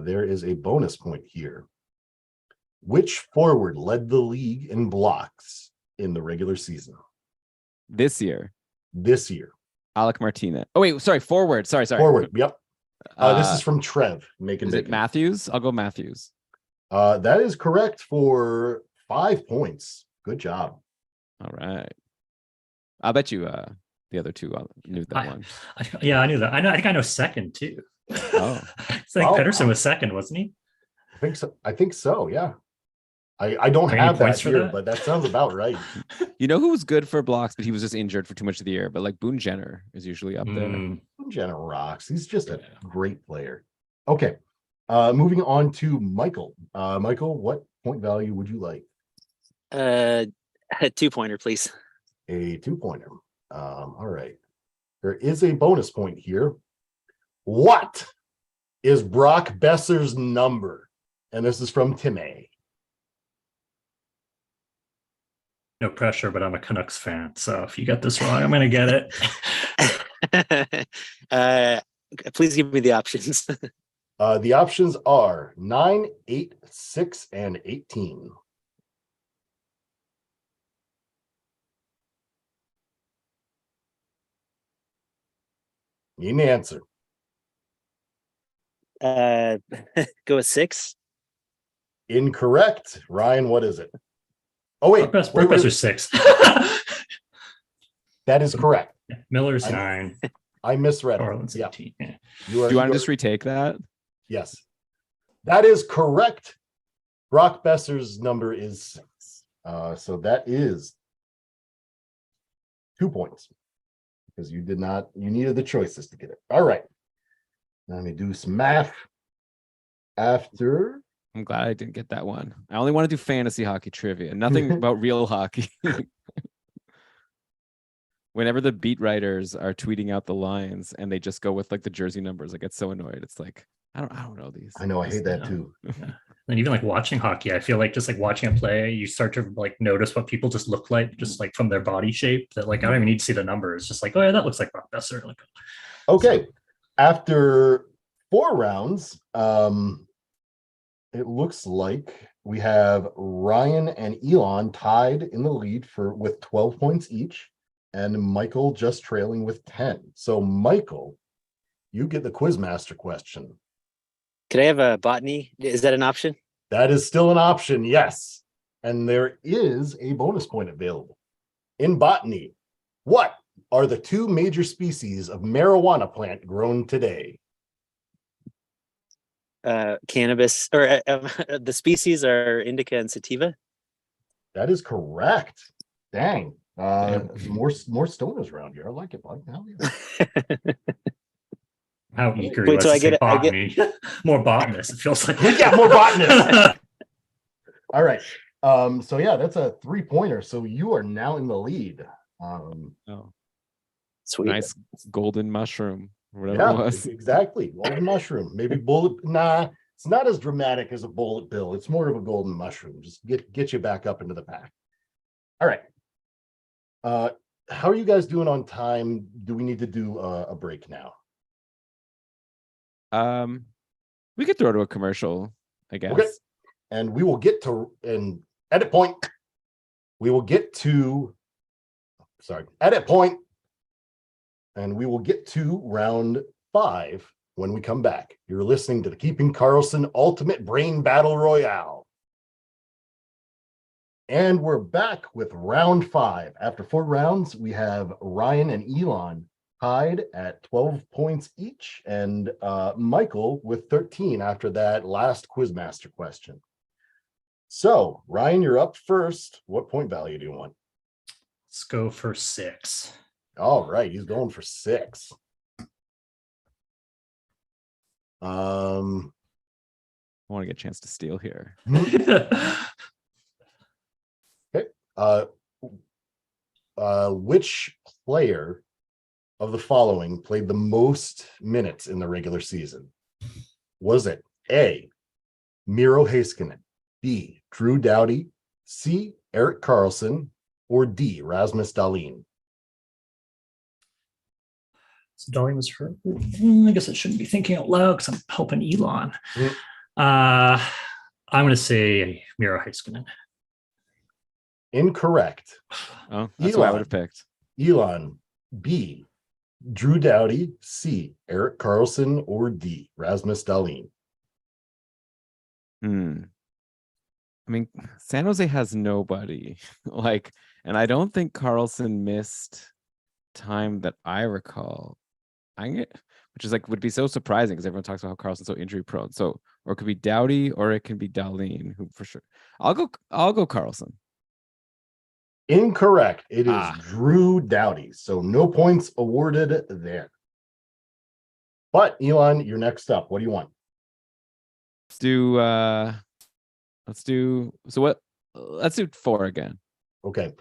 B: There is a bonus point here. Which forward led the league in blocks in the regular season
A: This year,
B: Alec
A: Martinez. Oh wait, sorry, forward. Sorry.
B: Forward. Yep. This is from Trev.
A: Is it Matthews? I'll go Matthews.
B: That is correct for 5 points. Good job.
A: All right. I'll bet you the other two knew that one.
C: Yeah, I knew that. I think I know second too.
A: Oh.
C: It's like Pedersen was second, wasn't he?
B: I think so. Yeah. I don't
C: Any
B: have that
C: points for
B: here,
C: that?
B: but that sounds about right.
A: You know who was good for blocks, but he was just injured for too much of the year. But like Boone Jenner is usually up there.
B: Jenna rocks. He's just a great player. Okay. Moving on to Michael. Michael, what point value would you like?
D: A 2-pointer, please.
B: A 2-pointer. All right. There is a bonus point here. What is Brock Besser's number? And this is from Tim A.
C: No pressure, but I'm a Canucks fan. So if you get this wrong, I'm going to get
D: it. Please give me the options.
B: The options are 9, 8, 6, and 18. Need an answer.
D: Go with 6.
B: Incorrect. Ryan, what is it? Oh, wait.
C: Brock Besser's 6.
B: That is correct.
C: Miller's 9.
B: I misread it.
C: Carlin's
B: Yeah.
C: 18. Yeah.
A: Do you want to just retake that?
B: Yes. That is correct. Brock Besser's number is 6. So that is 2 points. Because you needed the choices to get it. All right. Let me do some math. After.
A: I'm glad I didn't get that one. I only want to do fantasy hockey trivia, nothing about real hockey. Whenever the beat writers are tweeting out the lines and they just go with like the jersey numbers, I get so annoyed. It's like, I don't know these.
B: I know, I hate that too.
C: Yeah. And even like watching hockey, I feel like just like watching a play, you start to like notice what people just look like, just like from their body shape. That like I don't even need to see the numbers. Just like, oh yeah, that looks like Brock Besser. Like,
B: okay, after 4 rounds, it looks like we have Ryan and Elon tied in the lead with 12 points each, and Michael just trailing with 10. So Michael, you get the Quizmaster question.
D: Could I have a botany? Is that an option?
B: That is still an option, yes. And there is a bonus point available. In botany, what are the 2 major species of marijuana plant grown today?
D: Cannabis, or the species are indica and sativa.
B: That is correct. Dang. More stoners around here. I like it, bud. Hell yeah.
C: how eager
D: Wait,
C: he was
D: so
C: to
D: I
C: say
D: get
C: botany. More botanists, it feels like.
B: Yeah, more botanists. All right. So yeah, that's a 3-pointer. So you are now in the lead.
D: Sweet.
A: Nice golden mushroom, whatever
B: Yeah,
A: it was.
B: exactly. Golden mushroom. Maybe bullet. Nah, it's not as dramatic as a bullet bill. It's more of a golden mushroom. Just get you back up into the pack. All right. How are you guys doing on time? Do we need to do a break now?
A: We could throw to a commercial, I guess.
B: Okay. And we will get to, and edit point. We will get to, edit point. And we will get to round 5 when we come back. You're listening to the Keeping Karlsson Ultimate Brain Battle Royale. And we're back with round 5. After 4 rounds, we have Ryan and Elon tied at 12 points each, and Michael with 13 after that last Quizmaster question. So, Ryan, you're up first. What point value do you want?
C: Let's go for 6.
B: All right, he's going for 6.
A: I want to get a chance to steal here.
B: Which player of the following played the most minutes in the regular season? Was it A, Miro Heiskanen, B, Drew Doughty, C, Erik Karlsson, or D, Rasmus Dahlin?
C: So Dolly was hurt. I guess I shouldn't be thinking out loud because I'm helping Elon. I'm going to say Miro Heiskanen.
B: Incorrect.
A: Oh, that's what I would have picked.
B: Elon, B, Drew Doughty, C, Erik Karlsson, or D, Rasmus Dahlin?
A: I mean, San Jose has nobody. And I don't think Karlsson missed time that I recall. Which is would be so surprising because everyone talks about how Karlsson's so injury prone. So, or it could be Doughty, or it can be Dahlin, who for sure. I'll go Karlsson.
B: Incorrect. It is Drew Doughty. So no points awarded there. But Elon, you're next up. What do you want?
A: Let's do 4 again.
B: Okay.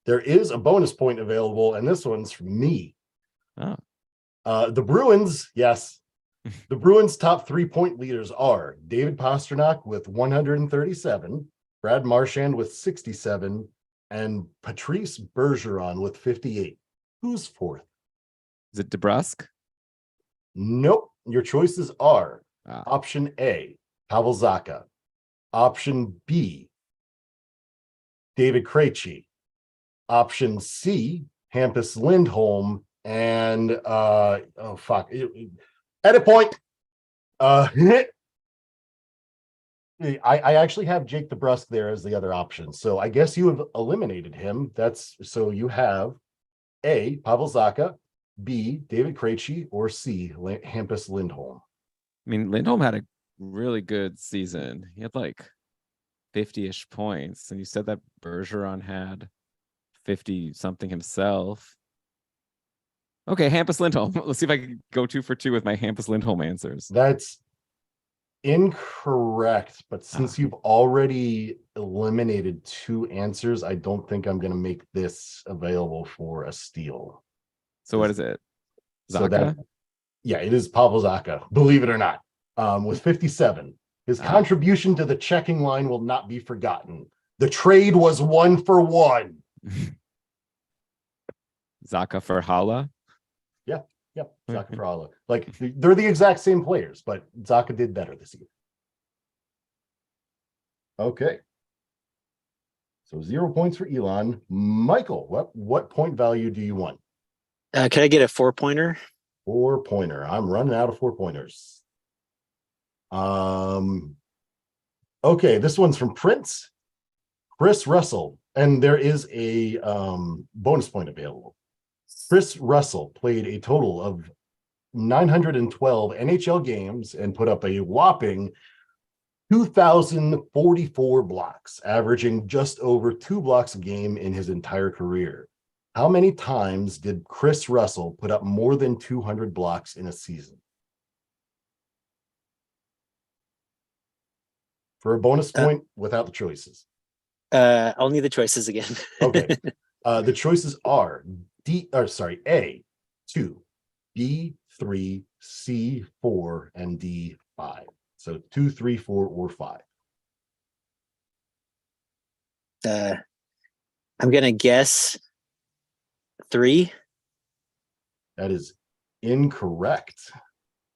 B: There is a bonus point available, and this one's from me.
A: Oh.
B: The Bruins, yes. The Bruins' top 3-point leaders are David Pastrnak with 137, Brad Marchand with 67, and Patrice Bergeron with 58. Who's fourth?
A: Is it DeBrusque?
B: Nope. Your choices are option A, Pavel Zacha, option B, David Krejci, option C, Hampus Lindholm, and edit point. I actually have Jake DeBrusque there as the other option, so I guess you have eliminated him. So you have A, Pavel Zacha, B, David Krejci, or C, Hampus Lindholm.
A: I mean, Lindholm had a really good season. He had 50-ish points, and you said that Bergeron had 50 something himself. Okay, Hampus Lindholm. Let's see if I can go 2 for 2 with my Hampus Lindholm answers.
B: That's incorrect, but since you've already eliminated 2 answers, I don't think I'm going to make this available for a steal.
A: So what is it?
B: Zacha? It is Pavel Zacha, believe it or not, with 57. His contribution to the checking line will not be forgotten. The trade was 1 for 1.
A: Zacha for Hala?
B: Yep, Zacha for Hala. They're the exact same players, but Zacha did better this year. Okay. So 0 points for Elon. Michael, what point value do you want?
D: Can I get a 4-pointer?
B: 4-pointer. I'm running out of 4-pointers. Okay, this one's from Prince. Chris Russell, and there is a bonus point available. Chris Russell played a total of 912 NHL games and put up a whopping 2,044 blocks, averaging just over 2 blocks a game in his entire career. How many times did Chris Russell put up more than 200 blocks in a season? For a bonus point without the choices.
D: I'll need the choices again.
B: Okay. The choices are A, 2, B, 3, C, 4, and D, 5. So 2, 3, 4, or 5.
D: I'm going to guess 3.
B: That is incorrect.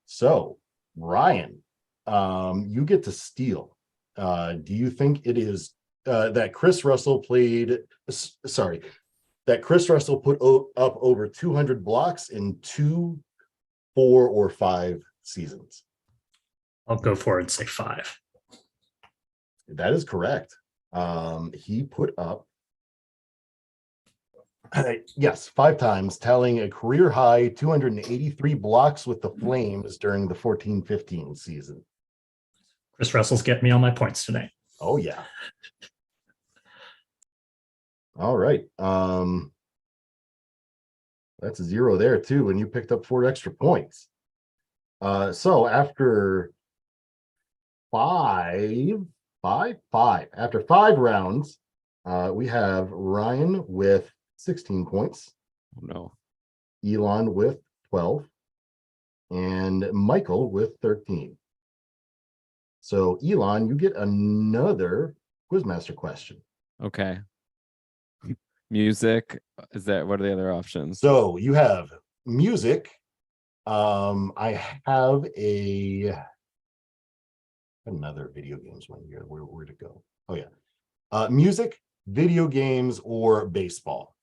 B: So, Ryan, you get to steal. Do you think it is that Chris Russell put up over 200 blocks in 2, 4, or 5 seasons?
C: I'll go for it and say 5.
B: That is correct. He put up, yes, 5 times, tallying a career high 283 blocks with the Flames during the 14-15 season.
C: Chris Russell's getting me all my points tonight.
B: Oh yeah. All right. That's a 0 there too, and you picked up 4 extra points. So after after 5 rounds, we have Ryan with 16 points.
A: Oh, no.
B: Elon with 12, and Michael with 13. So Elon, you get another Quizmaster question.
A: Okay. Music. What are the other options?
B: So you have music. I have another video games one here. Where'd it go? Oh yeah. Music, video games, or baseball.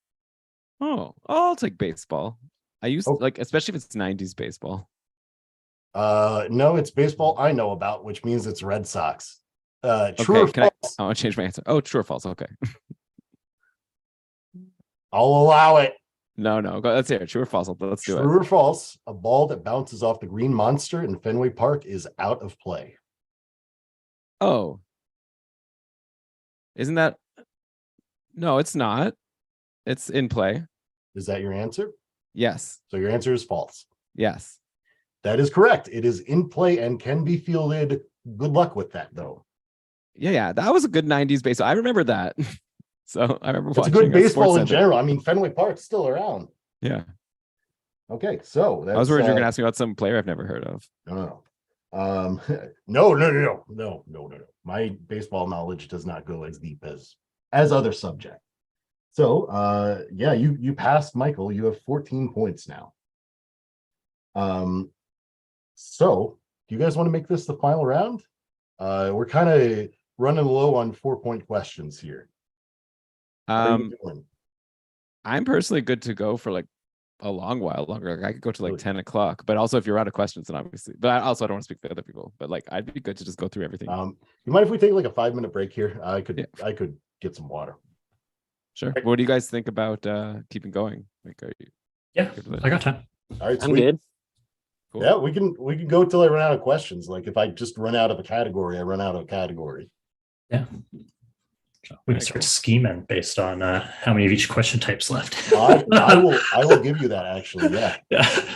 A: Oh, I'll take baseball. I used
B: Oh.
A: like, especially if it's 90s baseball.
B: No, it's baseball I know about, which means it's Red Sox. True
A: Okay,
B: or
A: can
B: false?
A: I want to change my answer. Oh, true or false. Okay.
B: I'll allow it.
A: No, let's hear it. True or false. Let's do it.
B: True or false? A ball that bounces off the green monster in Fenway Park is out of play.
A: Oh. Isn't that? No, it's not. It's in play.
B: Is that your answer?
A: Yes.
B: So your answer is false.
A: Yes.
B: That is correct. It is in play and can be fielded. Good luck with that, though.
A: Yeah. That was a good 90s baseball. I remember that. So I remember
B: It's a
A: watching
B: good baseball in
A: SportsCenter.
B: general. I mean, Fenway Park's still around.
A: Yeah.
B: Okay, so that's,
A: I was worried you were gonna ask me about some player I've never heard of.
B: No. No. My baseball knowledge does not go as deep as other subject. So yeah, you passed Michael. You have 14 points now. So do you guys want to make this the final round? We're kind of running low on 4-point questions here. How are you doing?
A: I'm personally good to go for like a long while longer. Like I could go to like
B: Really?
A: 10 o'clock, but also if you're out of questions, then obviously, but I don't want to speak for other people, but like I'd be good to just go through everything.
B: You mind if we take like a 5-minute break here? I could get some water.
A: Sure. What do you guys think about keeping going? Like, are you
C: Yeah,
A: good with it?
C: I got time.
B: All right,
D: I'm
B: sweet.
D: good.
A: Cool.
B: Yeah, we can go till I run out of questions. Like if I just run out of a category, I run out of a category.
C: Yeah. We can start scheming based on how many of each question type's left.
B: I will give you that actually. Yeah.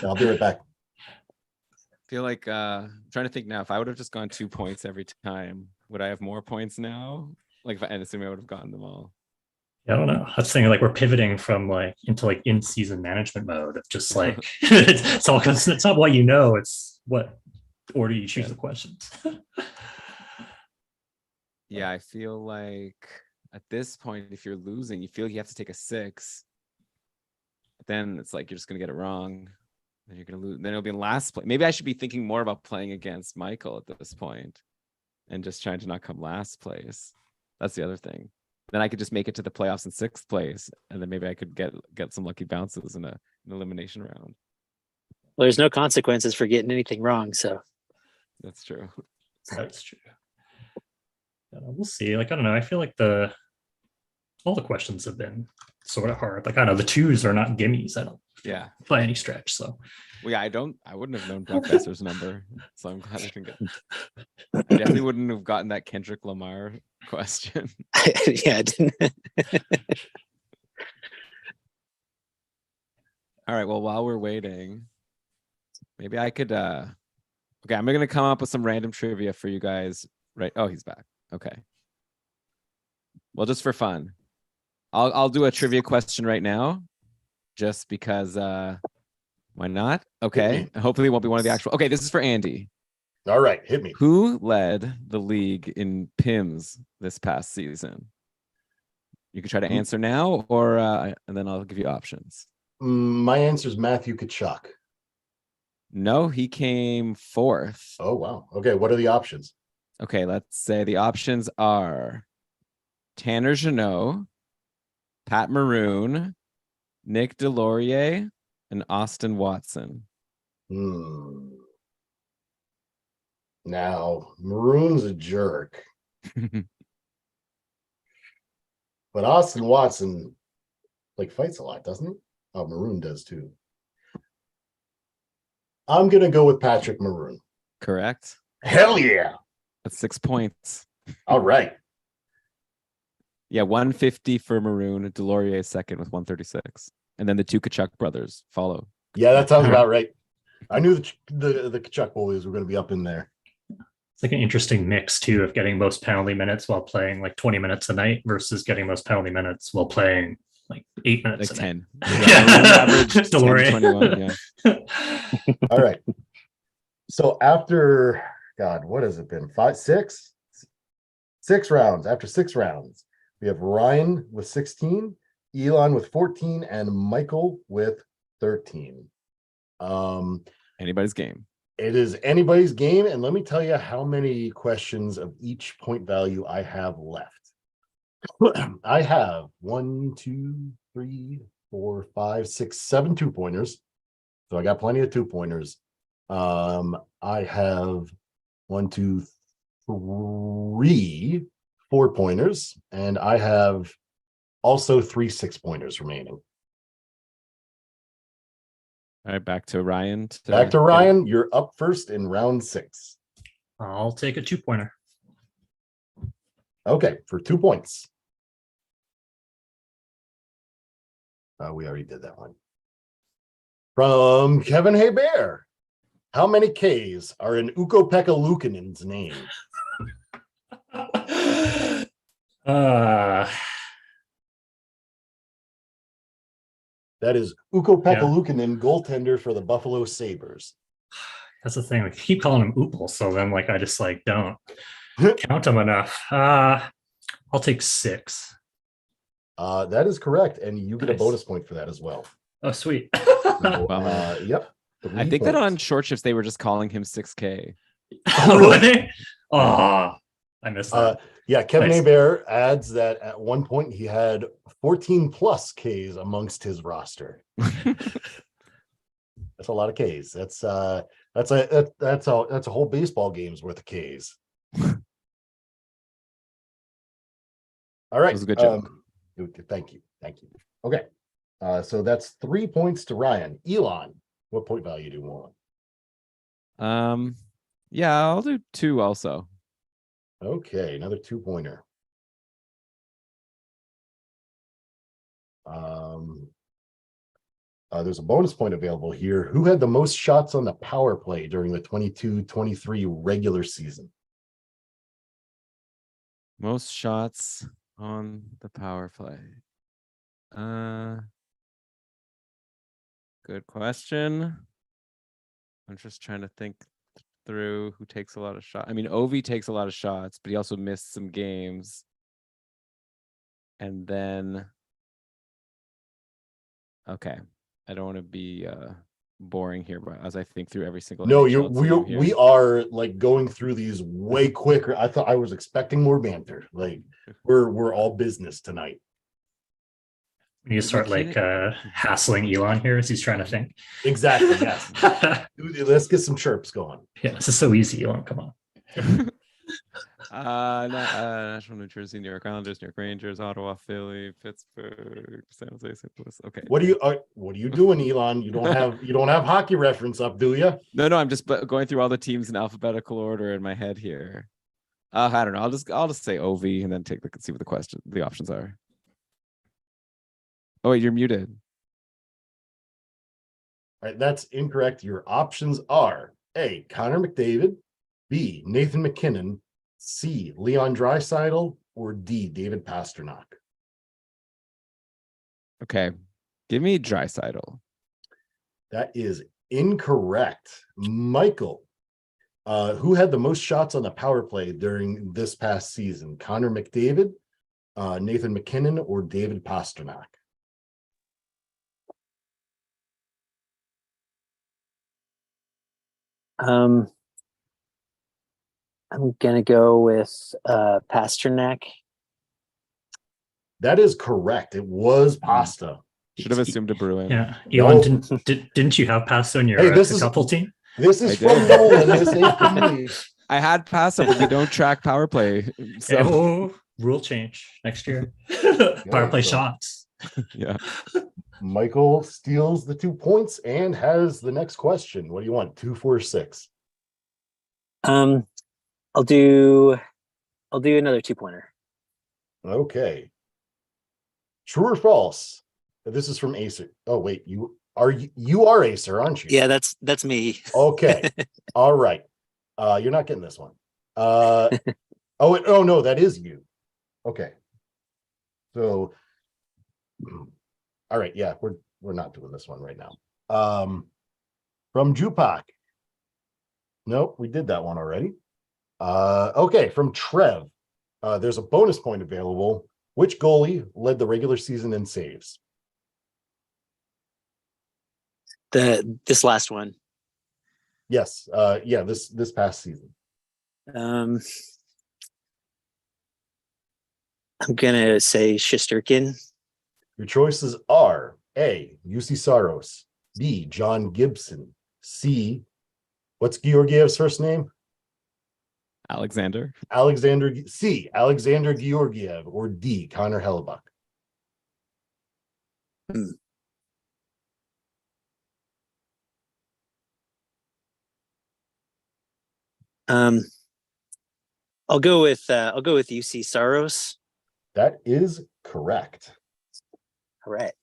B: I'll be right back.
A: I feel like I'm trying to think now. If I would have just gone 2 points every time, would I have more points now? Like, and assuming I would have gotten them all.
C: Yeah, I don't know. That's saying like we're pivoting from like into like in-season management mode of just like it's all because it's not what you know, it's what order you choose the questions.
A: Yeah, I feel like at this point, if you're losing, you feel like you have to take a 6. But then it's like you're just gonna get it wrong. Then you're gonna lose. Then it'll be in last place. Maybe I should be thinking more about playing against Michael at this point, and just trying to not come last place. That's the other thing. Then I could just make it to the playoffs in 6th place, and then maybe I could get some lucky bounces in an elimination round.
D: Well, there's no consequences for getting anything wrong, so
A: That's true.
C: That's true. We'll see. Like I don't know. I feel like all the questions have been sort of hard. Like I don't know, the 2s are not gimmies. I don't.
A: Yeah.
C: By any stretch. So.
A: Well, yeah, I wouldn't have known Brock Besser's number, so I'm glad I didn't get. I definitely wouldn't have gotten that Kendrick Lamar question.
D: yeah, I didn't.
A: All right. Well, while we're waiting, maybe I could. Okay, I'm gonna come up with some random trivia for you guys. Right? Oh, he's back. Okay. Well, just for fun, I'll do a trivia question right now, just because. Why not? Okay. Hopefully, it won't be one of the actual. Okay, this is for Andy.
B: All right, hit me.
A: Who led the league in PIMS this past season? You can try to answer now, or and then I'll give you options.
B: My answer is Matthew Tkachuk.
A: No, he came 4th.
B: Oh wow. Okay, what are the options?
A: Okay, let's say the options are Tanner Jeannot, Pat Maroon, Nick Delorier, and Austin Watson.
B: Now, Maroon's a jerk, but Austin Watson fights a lot, doesn't he? Oh, Maroon does too. I'm gonna go with Patrick Maroon.
A: Correct.
B: Hell yeah!
A: That's 6 points.
B: All right.
A: Yeah, 150 for Maroon. Delorier second with 136. And then the two Kachuk brothers follow.
B: Yeah, that sounds about right. I knew the Kachuk boys were going to be up in there.
C: It's like an interesting mix too of getting most penalty minutes while playing 20 minutes a night versus getting most penalty minutes while playing 8 minutes.
A: 10.
C: Average 10 to
A: 21. Yeah.
B: All right. So after what has it been? 6 rounds. After 6 rounds, we have Ryan with 16, Elon with 14, and Michael with 13.
A: Anybody's game.
B: It is anybody's game, and let me tell you how many questions of each point value I have left. I have 1, 2, 3, 4, 5, 6, 7 2-pointers. So I got plenty of 2-pointers. I have 1, 2, 3 4-pointers, and I have also 3 6-pointers remaining.
A: All right, back to Ryan.
B: Back to Ryan. You're up first in round 6.
C: I'll take a 2-pointer.
B: Okay, for 2 points. We already did that one. From Kevin Hebert. How many Ks are in Ukko-Pekka Luukkonen's name? That is Ukko-Pekka Luukkonen, goaltender for the Buffalo Sabres.
C: That's the thing. I keep calling him Oopal, so then I just don't count him enough. I'll take 6.
B: That is correct, and you get a bonus point for that as well.
C: Oh, sweet.
B: So, yep.
A: I think that on short shifts they were just calling him 6K.
C: Oh, were they? Oh, I missed that.
B: Yeah, Kevin
C: Nice.
B: Hebert adds that at one point he had 14 plus Ks amongst his roster. That's a lot of Ks. That's a whole baseball game's worth of Ks. All right.
A: That was a good joke.
B: Thank you. Okay. So that's 3 points to Ryan. Elon, what point value do you want?
A: Yeah, I'll do 2 also.
B: Okay, another 2-pointer. There's a bonus point available here. Who had the most shots on the power play during the 22-23 regular season?
A: Most shots on the power play. Good question. I'm just trying to think through who takes a lot of shots. I mean, Ovi takes a lot of shots, but he also missed some games. And then, okay, I don't want to be boring here, but as I think through every single.
B: No,
A: NHL team here.
B: we are going through these way quicker. I thought I was expecting more banter. We're all business tonight.
C: You start hassling Elon here as he's trying to think.
B: Exactly. Yes. Let's get some chirps going.
C: Yeah, this is so easy, Elon. Come on.
A: National New Jersey, New York Islanders, New York Rangers, Ottawa, Philly, Pittsburgh, San Jose, St. Louis. Okay.
B: What are you doing, Elon? You don't have hockey reference up, do you?
A: No, I'm just going through all the teams in alphabetical order in my head here. I don't know. I'll just say OV and then see what the options are. Oh wait, you're muted.
B: All right, that's incorrect. Your options are A, Connor McDavid, B, Nathan McKinnon, C, Leon Draisaitl, or D, David Pastrnak.
A: Okay, give me Draisaitl.
B: That is incorrect. Michael, who had the most shots on the power play during this past season? Connor McDavid, Nathan McKinnon, or David Pastrnak?
D: I'm gonna go with Pasternak.
B: That is correct. It was pasta.
A: Should have assumed a Bruin.
C: Yeah, Elon,
B: No.
C: didn't you have pasta on your
B: Hey, this is-
C: couple team?
B: This is
A: I
B: from
A: did.
B: Nolan. This ain't from me.
A: I had pasta, but we don't track power play. So
C: Oh, rule change next year. Power play
B: so-
C: shots.
A: yeah.
B: Michael steals the 2 points and has the next question. What do you want? 2, 4, 6.
D: I'll do another 2-pointer.
B: Okay. True or false? This is from Acer. Oh wait, you are Acer, aren't you?
D: Yeah, that's me.
B: Okay. All right. You're not getting this one. Oh no, that is you. Okay. So all right, yeah, we're not doing this one right now. From Jupak. Nope, we did that one already. Okay, from Trev. There's a bonus point available. Which goalie led the regular season in saves?
D: This last one.
B: Yes. Yeah, this past season.
D: I'm gonna say Shesterkin.
B: Your choices are A, UC Saros, B, John Gibson, C, what's Georgiev's first name?
A: Alexander.
B: C, Alexander Georgiev, or D, Connor Hellebuck.
D: I'll go with UC Saros.
B: That is correct.
D: All right.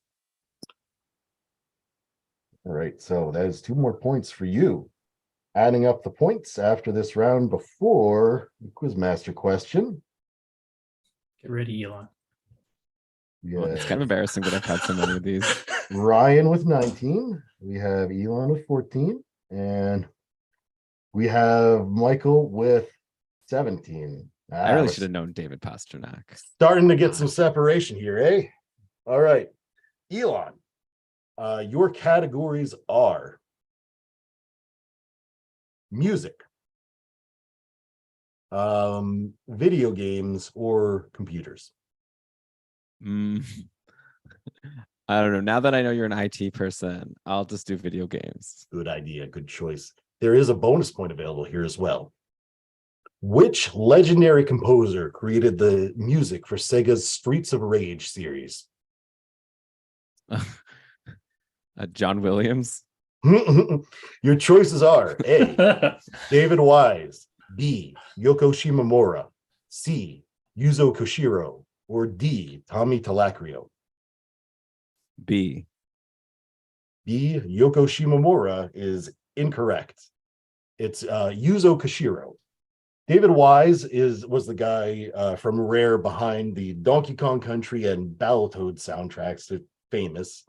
B: All right, so that is 2 more points for you. Adding up the points after this round before the Quizmaster question.
C: Get ready, Elon.
A: Well, it's kind of embarrassing that I've had so many of these.
B: Ryan with 19. We have Elon with 14. And we have Michael with 17.
A: I really should have known David Pasternak.
B: Starting to get some separation here, eh? All right. Elon, your categories are music, video games, or computers.
A: I don't know. Now that I know you're an IT person, I'll just do video games.
B: Good idea. Good choice. There is a bonus point available here as well. Which legendary composer created the music for Sega's Streets of Rage series?
A: John Williams.
B: Your choices are A, David Wise, B, Yoko Shimomura, C, Yuzo Koshiro, or D, Tommy Talakrio.
A: B.
B: B, Yoko Shimomura is incorrect. It's Yuzo Koshiro. David Wise was the guy from Rare behind the Donkey Kong Country and Battletoads soundtracks. They're famous.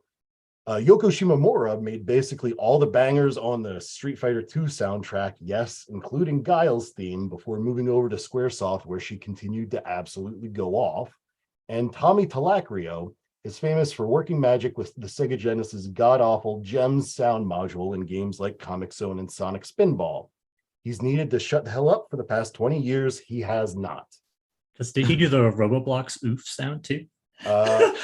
B: Yoko Shimomura made basically all the bangers on the Street Fighter II soundtrack, yes, including Guile's theme, before moving over to Squaresoft, where she continued to absolutely go off. And Tommy Talakrio is famous for working magic with the Sega Genesis god-awful GEMS sound module in games like Comic Zone and Sonic Spinball. He's needed to shut the hell up for the past 20 years. He has not.
C: Did he do the Roboblox oof sound too?
B: That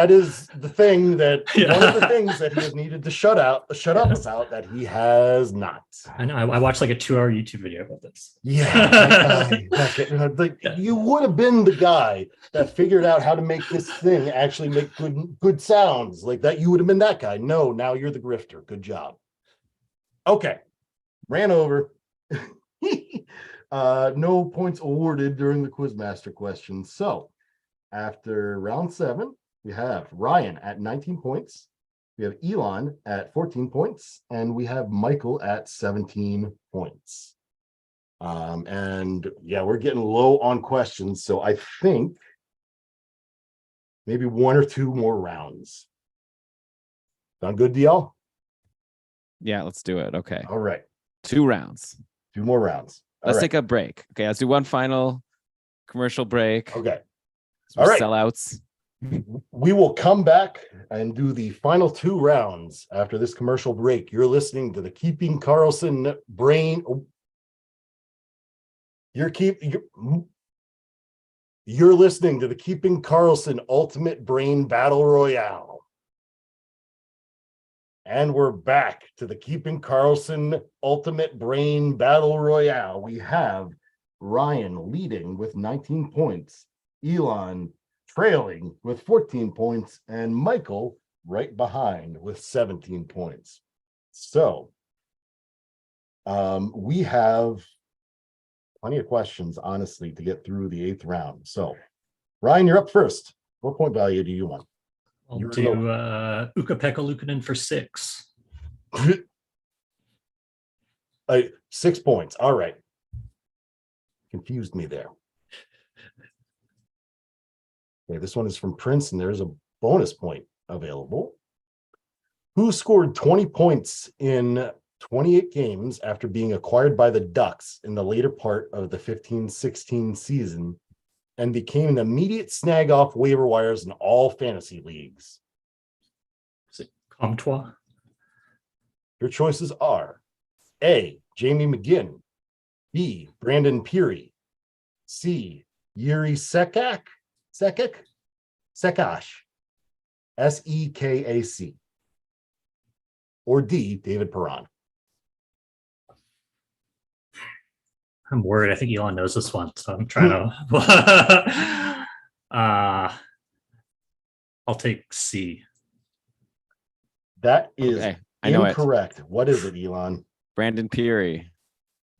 B: is the thing that one of the things that he has needed to shut up about that he has not.
C: I know. I watched like a 2-hour YouTube video about this.
B: Yeah, you would have been the guy that figured out how to make this thing actually make good sounds like that. You would have been that guy. No, now you're the grifter. Good job. Okay, ran over. No points awarded during the Quizmaster questions. So after round 7, we have Ryan at 19 points. We have Elon at 14 points, and we have Michael at 17 points. And yeah, we're getting low on questions. So I think maybe 1 or 2 more rounds. Sound good to y'all?
A: Yeah, let's do it. Okay.
B: All right.
A: 2 rounds.
B: 2 more rounds.
A: Let's take a break. Okay, let's do one final commercial break.
B: Okay.
A: All right.
B: Sellouts. We will come back and do the final 2 rounds after this commercial break. You're listening to the Keeping Karlsson Brain. You're listening to the Keeping Karlsson Ultimate Brain Battle Royale. And we're back to the Keeping Karlsson Ultimate Brain Battle Royale. We have Ryan leading with 19 points, Elon trailing with 14 points, and Michael right behind with 17 points. So we have plenty of questions, honestly, to get through the 8th round. So Ryan, you're up first. What point value do you want?
C: I'll
B: You're
C: do
B: low.
C: Ukko-Pekka Luukkonen for 6.
B: 6 points. All right. Confused me there. Okay, this one is from Prince, and there's a bonus point available. Who scored 20 points in 28 games after being acquired by the Ducks in the later part of the 15-16 season and became an immediate snag off waiver wires in all fantasy leagues?
C: Is it Comtois?
B: Your choices are A, Jamie McGinn, B, Brandon Peary, C, Yuri Sekac, Sekac, S-E-K-A-C, or D, David Perron.
C: I'm worried. I think Elon knows this one, so I'm trying to. I'll take C.
B: That is
A: Okay, I know
B: incorrect. What is it, Elon?
A: Brandon Peary.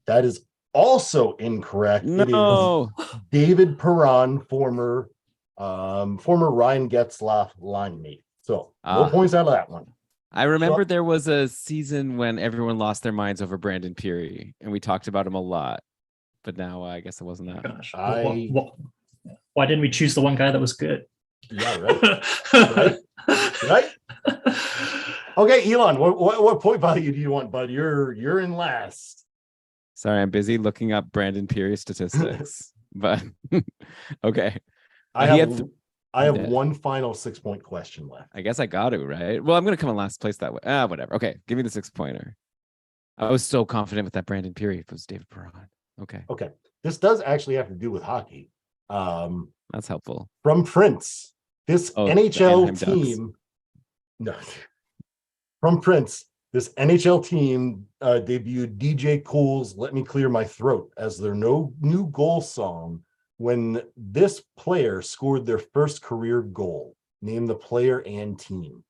B: That is also incorrect.
A: No.
B: It is David Perron, former Ryan Getzlaff line mate. So no points out of that one.
A: I remember there was a season when everyone lost their minds over Brandon Peary, and we talked about him a lot. But now I guess it wasn't that.
C: Gosh, why didn't we choose the one guy that was good?
B: Yeah, right. right. Okay, Elon, what point value do you want, bud? You're in last.
A: Sorry, I'm busy looking up Brandon Peary statistics. But okay.
B: I have one final 6-point question left.
A: I guess I got to, right? Well, I'm gonna come in last place that way. Whatever. Okay, give me the 6-pointer. I was so confident with that Brandon Peary. It was David Perron. Okay.
B: This does actually have to do with hockey.
A: That's helpful.
B: From Prince, this NHL team. No, from Prince, this NHL team debuted DJ Cool's "Let Me Clear My Throat" as their new goal song when this player scored their first career goal. Name the player and team.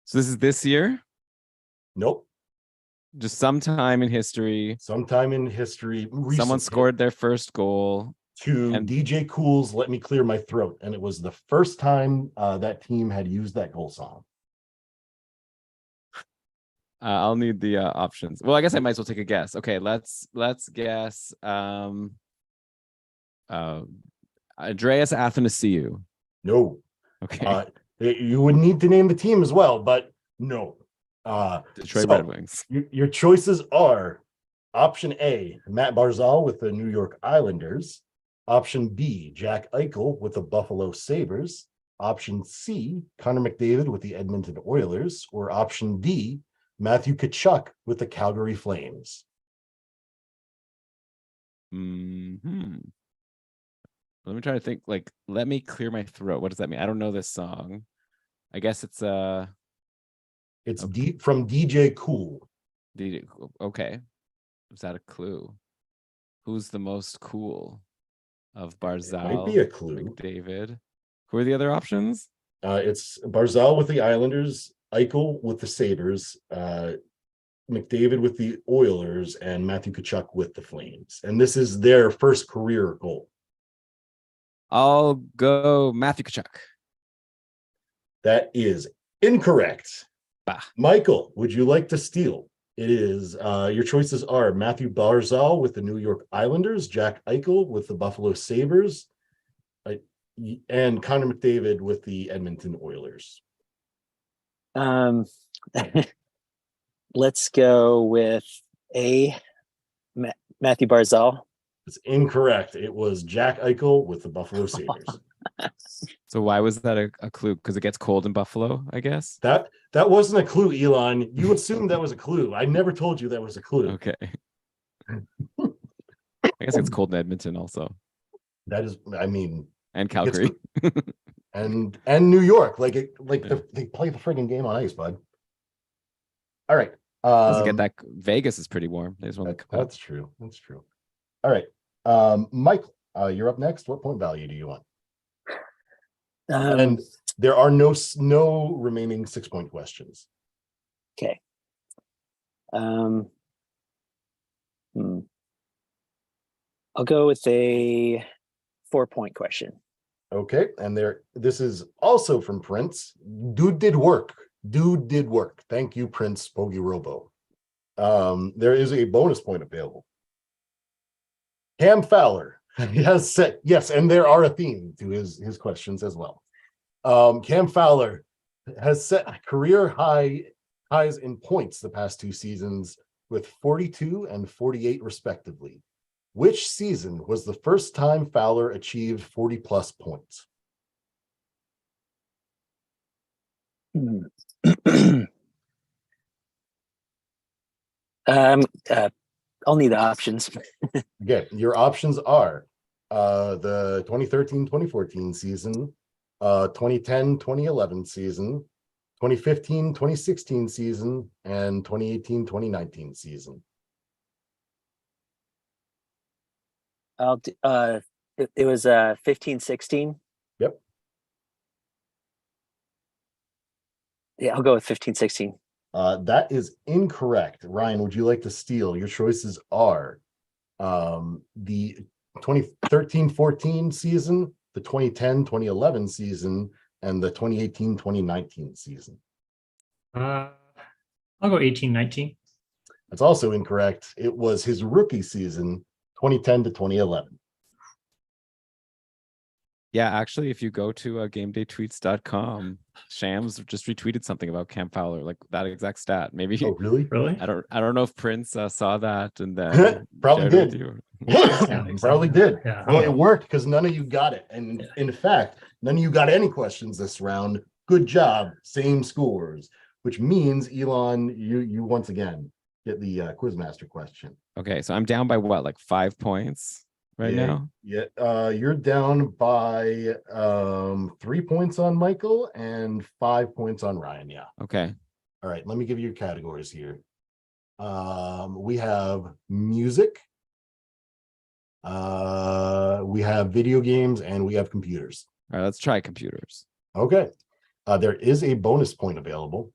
A: So this is this year?
B: Nope.
A: Just sometime in history.
B: Sometime in history.
A: Someone scored their first goal.
B: To DJ Cool's "Let Me Clear My Throat." And it was the first time that team had used that goal song.
A: I'll need the options. Well, I guess I might as well take a guess. Okay, let's guess. Andreas Athanasiou.
B: No.
A: Okay.
B: You would need to name the team as well, but no.
A: Detroit Red Wings.
B: Your choices are option A, Matt Barzal with the New York Islanders. Option B, Jack Eichel with the Buffalo Sabres. Option C, Connor McDavid with the Edmonton Oilers. Or option D, Matthew Tkachuk with the Calgary Flames.
A: Let me try to think. Like, "Let Me Clear My Throat." What does that mean? I don't know this song. I guess it's
B: from DJ Cool.
A: Okay. Is that a clue? Who's the most cool of Barzal?
B: Might be a clue.
A: McDavid. Who are the other options?
B: It's Barzal with the Islanders, Eichel with the Sabres, McDavid with the Oilers, and Matthew Tkachuk with the Flames. And this is their first career goal.
A: I'll go Matthew Tkachuk.
B: That is incorrect.
A: Bah.
B: Michael, would you like to steal? It is your choices are Matthew Barzal with the New York Islanders, Jack Eichel with the Buffalo Sabres, and Connor McDavid with the Edmonton Oilers.
D: Let's go with Matthew Barzal.
B: It's incorrect. It was Jack Eichel with the Buffalo Sabres.
A: So why was that a clue? Because it gets cold in Buffalo, I guess.
B: That wasn't a clue, Elon. You assumed that was a clue. I never told you that was a clue.
A: Okay. I guess it's cold in Edmonton also.
B: That is, I mean,
A: And Calgary.
B: and New York, like they play the friggin' game on ice, bud. All right.
A: Doesn't get that. Vegas is pretty warm. They just won the cup.
B: That's true. That's true. All right. Michael, you're up next. What point value do you want? And there are no remaining 6-point questions.
D: Okay. I'll go with a 4-point question.
B: Okay, and this is also from Prince. Dude did work. Thank you, Prince Bogey Robo. There is a bonus point available. Cam Fowler has set, yes, and there are a theme to his questions as well. Cam Fowler has set career highs in points the past 2 seasons with 42 and 48 respectively. Which season was the first time Fowler achieved 40 plus points?
D: I'll need the options.
B: Okay, your options are the 2013-2014 season, 2010-2011 season, 2015-2016 season, and 2018-2019 season.
D: It was 15-16.
B: Yep.
D: Yeah, I'll go with 15-16.
B: That is incorrect. Ryan, would you like to steal? Your choices are the 2013-14 season, the 2010-2011 season, and the 2018-2019 season.
C: I'll go 18-19.
B: That's also incorrect. It was his rookie season, 2010 to 2011.
A: Yeah, actually, if you go to gamedaytweets.com, Shams just retweeted something about Cam Fowler, like that exact stat. Maybe
B: Oh, really?
C: Really?
A: I don't know if Prince saw that and then
B: Probably
A: shared it
B: did.
A: with you.
B: Probably did.
C: Yeah.
B: Well, it worked because none of you got it. And in fact, none of you got any questions this round. Good job. Same scores, which means, Elon, you once again get the Quizmaster question.
A: Okay, so I'm down by what, like 5 points now?
B: Yeah. You're down by 3 points on Michael and 5 points on Ryan. Yeah.
A: Okay.
B: All right. Let me give you your categories here. We have music. We have video games, and we have computers.
A: All right, let's try computers.
B: Okay. There is a bonus point available.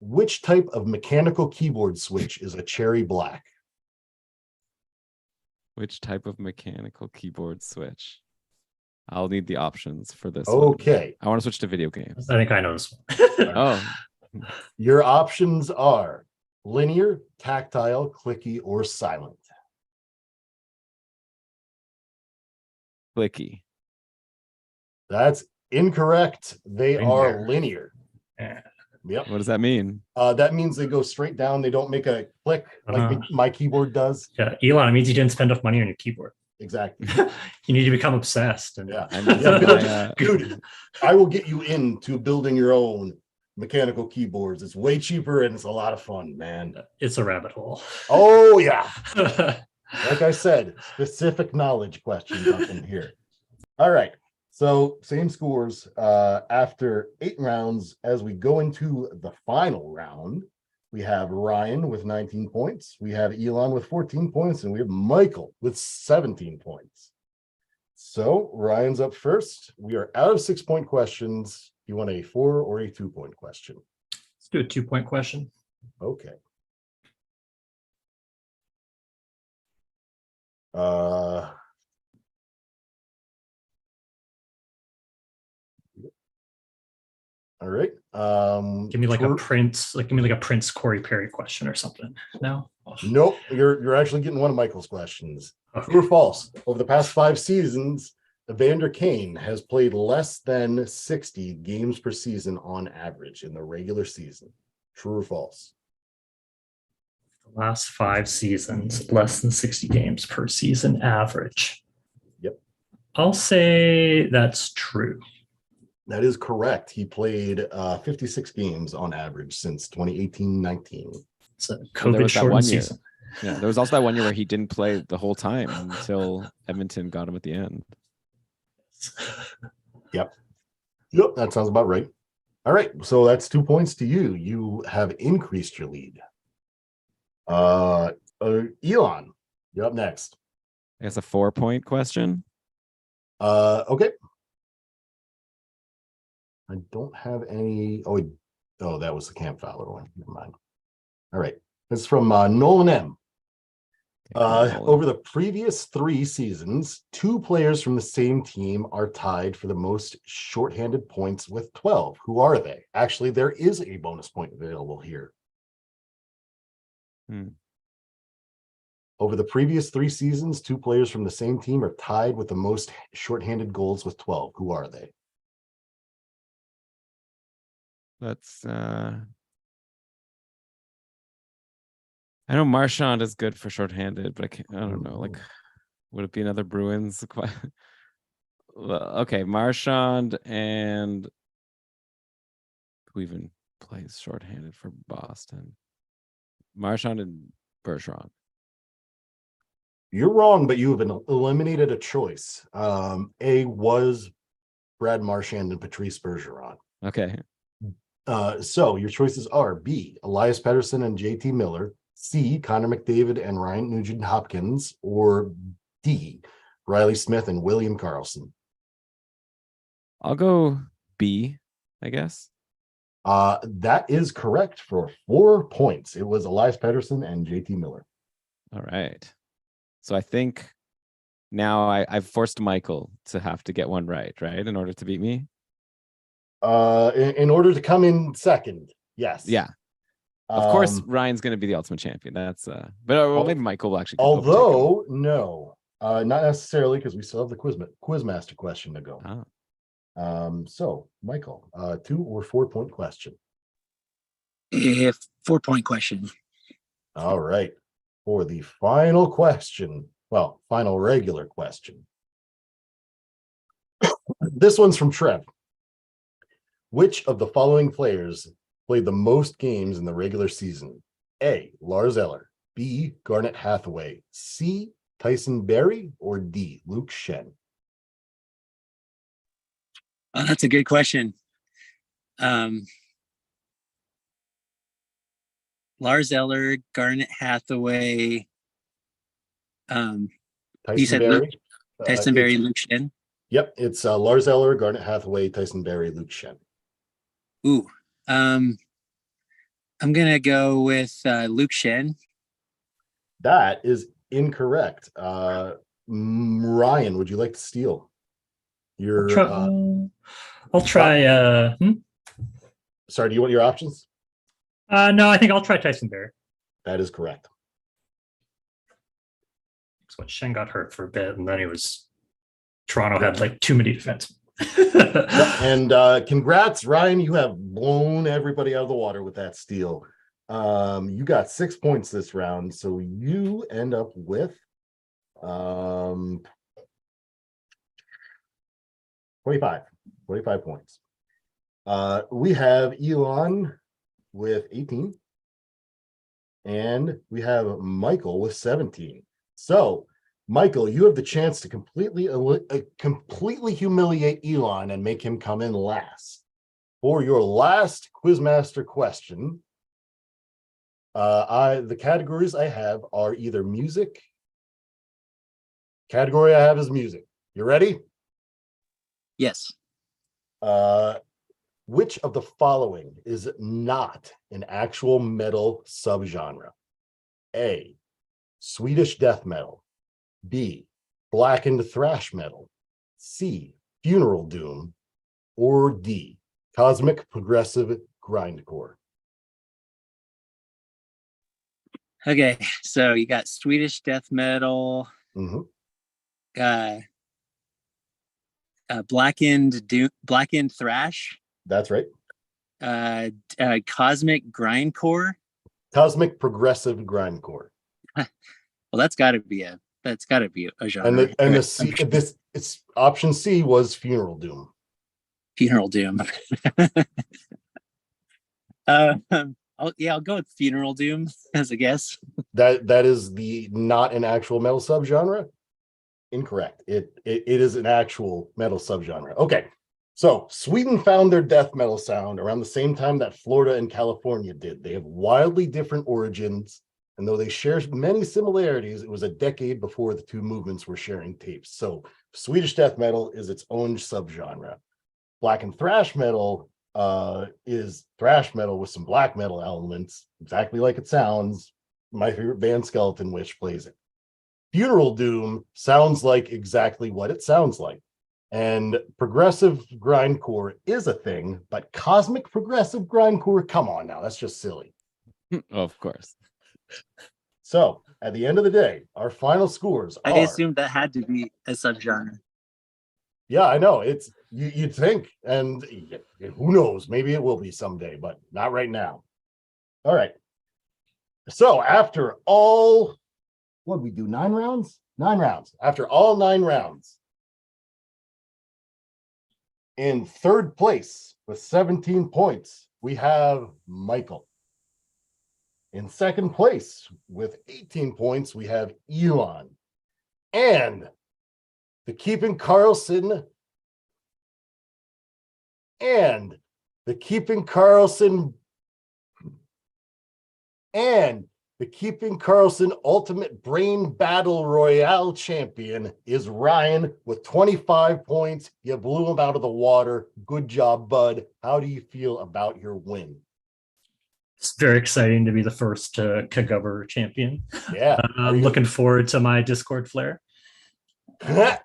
B: Which type of mechanical keyboard switch is a cherry black?
A: Which type of mechanical keyboard switch? I'll need the options for this one.
B: Okay.
A: I want to switch to video games.
C: I think I know this one.
A: Oh,
B: Your options are linear, tactile, clicky, or silent.
A: clicky.
B: That's incorrect. They are
C: Linear.
B: linear.
C: Yeah.
B: Yep.
A: What does that mean?
B: That means they go straight down. They don't make a click like my keyboard does.
C: Yeah, Elon, it means you didn't spend enough money on your keyboard.
B: Exactly.
C: You need to become obsessed. And
B: Yeah.
A: I need
B: Yeah,
A: my,
B: dude, I will get you into building your own mechanical keyboards. It's way cheaper and it's a lot of fun, man.
C: it's a rabbit hole.
B: Oh, yeah. Like I said, specific knowledge questions up in here. All right. So same scores after 8 rounds. As we go into the final round, we have Ryan with 19 points. We have Elon with 14 points, and we have Michael with 17 points. So Ryan's up first. We are out of 6-point questions. You want a 4 or a 2-point question?
C: Let's do a 2-point question.
B: Okay. All right.
C: Give me like a Prince, give me like a Prince Corey Perry question or something. No?
B: Nope. You're actually getting one of Michael's questions.
C: Okay.
B: True or false? Over the past 5 seasons, Evander Kane has played less than 60 games per season on average in the regular season. True or false?
C: The last 5 seasons, less than 60 games per season average.
B: Yep.
C: I'll say that's true.
B: That is correct. He played 56 games on average since 2018-19.
C: It's a
A: So there
C: COVID
A: was that one
C: shortened
A: year.
C: season.
A: Yeah, there was also that one year where he didn't play the whole time until Edmonton got him at the end.
B: Yep, that sounds about right. All right, so that's 2 points to you. You have increased your lead. Elon, you're up next.
A: I guess a 4-point question.
B: Okay. I don't have any. Oh, that was the Camp Fowler one. Never mind. All right. This is from Nolan M. Over the previous 3 seasons, 2 players from the same team are tied for the most shorthanded points with 12. Who are they? Actually, there is a bonus point available here. Over the previous 3 seasons, 2 players from the same team are tied with the most shorthanded goals with 12. Who are they?
A: That's I know Marchand is good for shorthanded, but I don't know. Like, would it be another Bruins? Okay, Marchand and who even plays shorthanded for Boston? Marchand and Bergeron.
B: You're wrong, but you have eliminated a choice. A was Brad Marchand and Patrice Bergeron.
A: Okay.
B: So your choices are B, Elias Pettersson and JT Miller, C, Connor McDavid and Ryan Nugent Hopkins, or D, Riley Smith and William Karlsson.
A: I'll go B, I guess.
B: That is correct for 4 points. It was Elias Pettersson and JT Miller.
A: All right. So I think now I've forced Michael to have to get one right, in order to beat me.
B: In order to come in second, yes.
A: Yeah. Of course, Ryan's going to be the ultimate champion. That's but maybe Michael will actually.
B: Although no, not necessarily, because we still have the quizmaster question to go. So Michael, 2 or 4 point question?
D: 4 point question.
B: All right. For the final question, final regular question. This one's from Trev. Which of the following players played the most games in the regular season? A, Lars Eller, B, Garnet Hathaway, C, Tyson Barrie, or D, Luke Schenn?
D: That's a good question. Lars Eller, Garnet Hathaway. You said
B: Barrie.
D: Tyson Barrie, Luke Schenn.
B: Yep, it's Lars Eller, Garnet Hathaway, Tyson Barrie, Luke Schenn.
D: Ooh, I'm gonna go with Luke Schenn.
B: That is incorrect. Ryan, would you like to steal?
C: I'll try.
B: Sorry, do you want your options?
C: No, I think I'll try Tyson Barrie.
B: That is correct.
C: Because when Schenn got hurt for a bit, and then Toronto had like too many defensemen.
B: And congrats, Ryan. You have blown everybody out of the water with that steal. You got 6 points this round, so you end up with 25 points. We have Elon with 18, and we have Michael with 17. So Michael, you have the chance to completely humiliate Elon and make him come in last. For your last Quizmaster question, the categories I have are either music. Category I have is music. You ready?
D: Yes.
B: Which of the following is not an actual metal subgenre? A, Swedish death metal. B, blackened thrash metal. C, funeral doom. Or D, cosmic progressive grindcore.
D: Okay, so you got Swedish death metal, blackened thrash.
B: That's right.
D: Cosmic grindcore.
B: Cosmic progressive grindcore.
D: Well, that's got to be a genre.
B: And the C, it's option C was funeral doom.
D: Funeral doom. I'll go with Funeral Doom as a guess.
B: That is not an actual metal subgenre. Incorrect. It is an actual metal subgenre. Okay. So Sweden found their death metal sound around the same time that Florida and California did. They have wildly different origins, and though they share many similarities, it was a decade before the two movements were sharing tapes. So Swedish death metal is its own subgenre. Black and thrash metal is thrash metal with some black metal elements, exactly like it sounds. My favorite band, Skeleton Witch, plays it. Funeral Doom sounds like exactly what it sounds like. And progressive grindcore is a thing, but cosmic progressive grindcore, come on now, that's just silly.
A: Of course.
B: So at the end of the day, our final scores are.
D: I assumed that had to be a subgenre.
B: Yeah, I know. It's you'd think, and who knows, maybe it will be someday, but not right now. All right. So after all, what did we do? 9 rounds? 9 rounds. After all 9 rounds. In third place with 17 points, we have Michael. In second place with 18 points, we have Elon. And the Keeping Karlsson Ultimate Brain Battle Royale champion is Ryan with 25 points. You blew him out of the water. Good job, bud. How do you feel about your win?
C: It's very exciting to be the first Kagubber champion.
B: Yeah.
C: I'm looking forward to my Discord flare.
B: We'll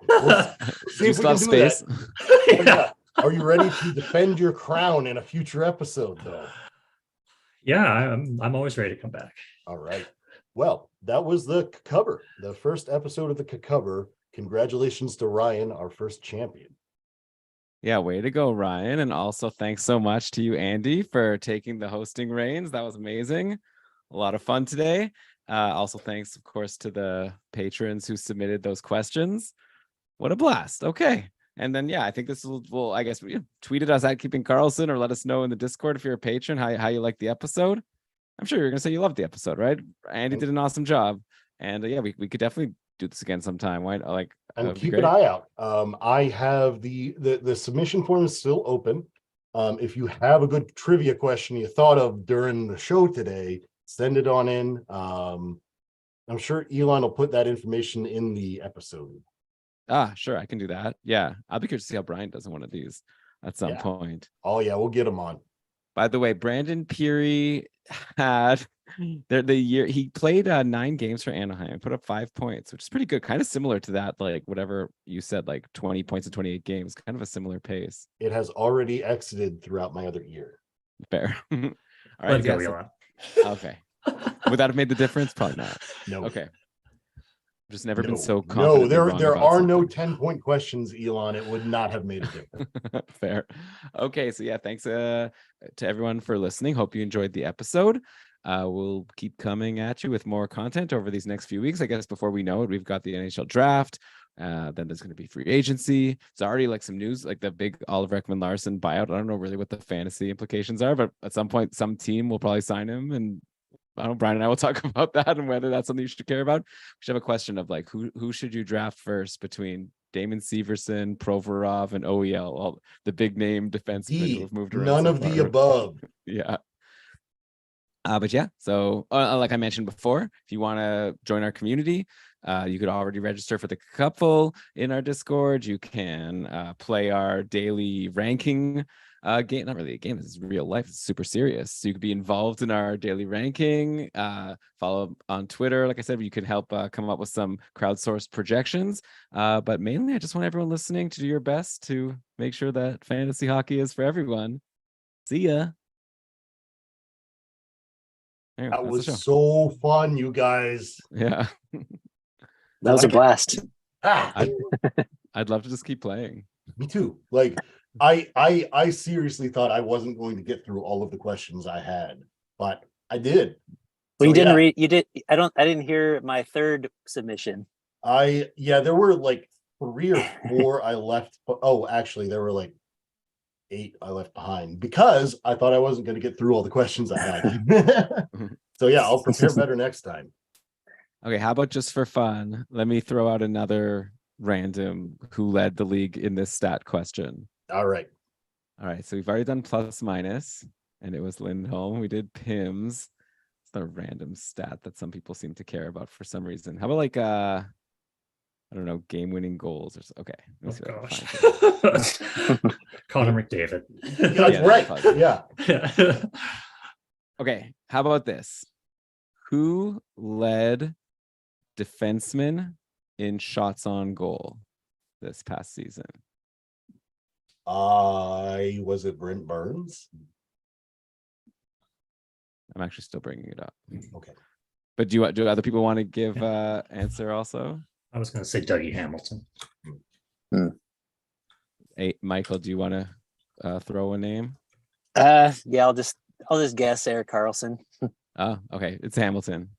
B: see if we can do
A: space.
B: that. Oh, yeah. Are you ready to defend your crown in a future episode, though?
C: Yeah, I'm always ready to come back.
B: All right. Well, that was the cover, the first episode of the cover. Congratulations to Ryan, our first champion.
A: Yeah, way to go, Ryan. And also thanks so much to you, Andy, for taking the hosting reins. That was amazing. A lot of fun today. Also, thanks, of course, to the patrons who submitted those questions. What a blast. Okay. And then, yeah, I think this will I guess, tweet at us at Keeping Karlsson or let us know in the Discord if you're a patron how you like the episode. I'm sure you're going to say you loved the episode, right? Andy did an awesome job. And yeah, we could definitely do this again sometime. Right?
B: And keep an eye out. I have the submission form is still open. If you have a good trivia question you thought of during the show today, send it on in. I'm sure Elon will put that information in the episode.
A: Sure, I can do that. Yeah, I'll be curious to see how Brian does in one of these at some point.
B: Oh yeah, we'll get him on.
A: By the way, Brandon Peary had the year he played 9 games for Anaheim, put up 5 points, which is pretty good. Kind of similar to that, like whatever you said, like 20 points in 28 games. Kind of a similar pace.
B: It has already exited throughout my other year.
A: Fair. All right.
C: Let's go, Elon.
A: Okay. Would that have made the difference? Probably not.
B: No.
A: Okay. Just never been so confident.
B: No, there are no 10-point questions, Elon. It would not have made a difference.
A: Fair. Okay, so yeah, thanks to everyone for listening. Hope you enjoyed the episode. We'll keep coming at you with more content over these next few weeks. I guess before we know it, we've got the NHL draft. Then there's going to be free agency. It's already like some news, like the big Oliver Ekman-Larsson buyout. I don't know really what the fantasy implications are, but at some point, some team will probably sign him, and I don't know, Brian and I will talk about that and whether that's something you should care about. We should have a question of like, who should you draft first between Damon Severson, Provorov, and OEL, all the big name defensemen who have moved around.
B: None of the above.
A: Yeah. But yeah, so like I mentioned before, if you want to join our community, you could already register for the couple in our Discord. You can play our daily ranking game. Not really a game, this is real life. It's super serious. So you could be involved in our daily ranking. Follow on Twitter. Like I said, you can help come up with some crowdsourced projections. But mainly, I just want everyone listening to do your best to make sure that fantasy hockey is for everyone. See ya. Anyway,
B: That was so fun, you guys.
A: Yeah.
D: That was a blast.
A: I'd love to just keep playing.
B: Me too. Like I seriously thought I wasn't going to get through all of the questions I had, but I did.
D: Well, you didn't read. You did. I didn't hear my third submission.
B: There were like 3 or 4 I left. Oh, actually, there were like 8 I left behind because I thought I wasn't going to get through all the questions I had. So yeah, I'll prepare better next time.
A: Okay, how about just for fun? Let me throw out another random who led the league in this stat question.
B: All right.
A: All right, so we've already done plus minus, and it was Lindholm. We did Pims. It's a random stat that some people seem to care about for some reason. How about like I don't know, game-winning goals or so. Okay.
C: Oh
A: Let me see what I can
C: gosh.
A: find.
C: Connor McDavid.
B: That's
A: Yeah,
B: right.
A: probably.
B: Yeah.
C: Yeah.
A: Okay, how about this? Who led defensemen in shots on goal this past season?
B: Was it Brent Burns?
A: I'm actually still bringing it up.
B: Okay.
A: But do other people want to give answer also?
C: I was going to say Dougie Hamilton.
A: Hey, Michael, do you want to throw a name?
D: Yeah, I'll just guess Eric Carlson.
A: Oh, okay. It's Hamilton.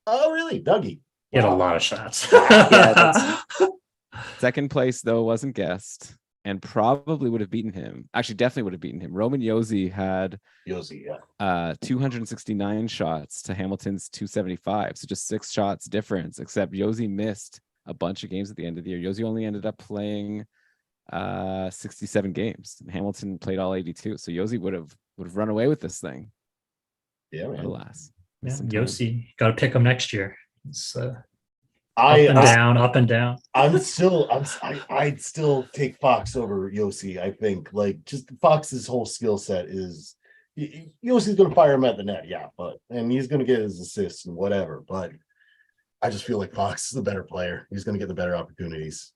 B: Oh, really? Dougie.
C: He had a
B: Wow.
C: lot of shots.
D: Yeah,
A: Second place, though, wasn't guessed and probably would have beaten him. Actually, definitely would have beaten him. Roman Josi had
B: Josi, yeah.
A: 269 shots to Hamilton's 275. So just 6 shots difference, except Josi missed a bunch of games at the end of the year. Josi only ended up playing 67 games. Hamilton played all 82. So Josi would have run away with this thing.
B: Yeah,
A: But
B: man.
A: alas.
C: Yeah,
A: missed some time.
C: Yossi, got to pick him next year. It's up and down.
B: I'd still take Fox over Josi. I think like just Fox's whole skill set is Yossi's going to fire him at the net, yeah, and he's going to get his assists and whatever. But I just feel like Fox is the better player. He's going to get the better opportunities.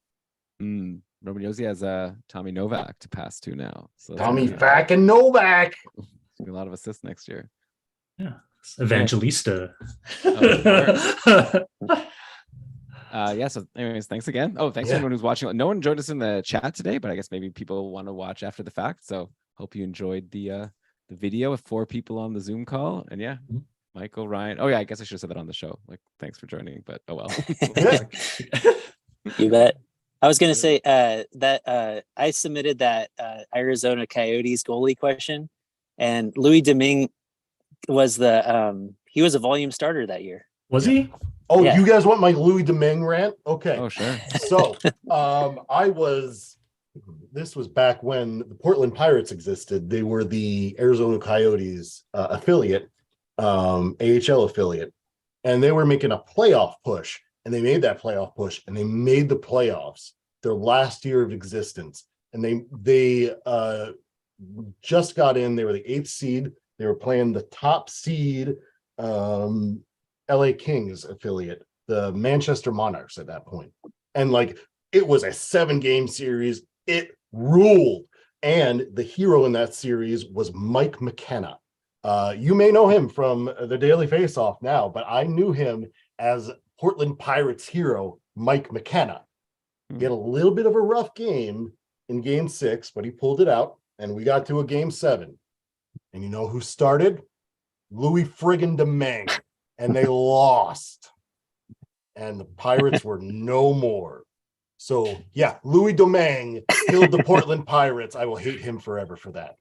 A: Roman Josi has Tommy Novak to pass to now. So
B: Tommy Fack and Novak.
A: A lot of assists next year.
C: Yeah, Evangelista.
A: Yeah, so anyways, thanks again. Oh, thanks to everyone who's watching. No one joined us in the chat today, but I guess maybe people want to watch after the fact. So hope you enjoyed the video with 4 people on the Zoom call. And yeah, Michael, Ryan. Oh yeah, I guess I should have said that on the show. Like, thanks for joining, but oh well.
D: You bet. I was going to say that I submitted that Arizona Coyotes goalie question, and Louis Domingue was he was a volume starter that year.
C: Was he?
B: Oh,
D: Yeah.
B: you guys want my Louis Domingue rant? Okay.
A: Oh, sure.
B: So this was back when the Portland Pirates existed. They were the Arizona Coyotes affiliate, AHL affiliate, and they were making a playoff push, and they made that playoff push, and they made the playoffs their last year of existence. And they just got in. They were the 8th seed. They were playing the top seed LA Kings affiliate, the Manchester Monarchs at that point. And like it was a 7-game series. It ruled. And the hero in that series was Mike McKenna. You may know him from the Daily Faceoff now, but I knew him as Portland Pirates hero, Mike McKenna. He had a little bit of a rough game in game 6, but he pulled it out and we got to a game 7. And you know who started? Louis friggin' Domingue. And they lost. And the Pirates were no more. So, yeah, Louis Domingue killed the Portland Pirates. I will hate him forever for that.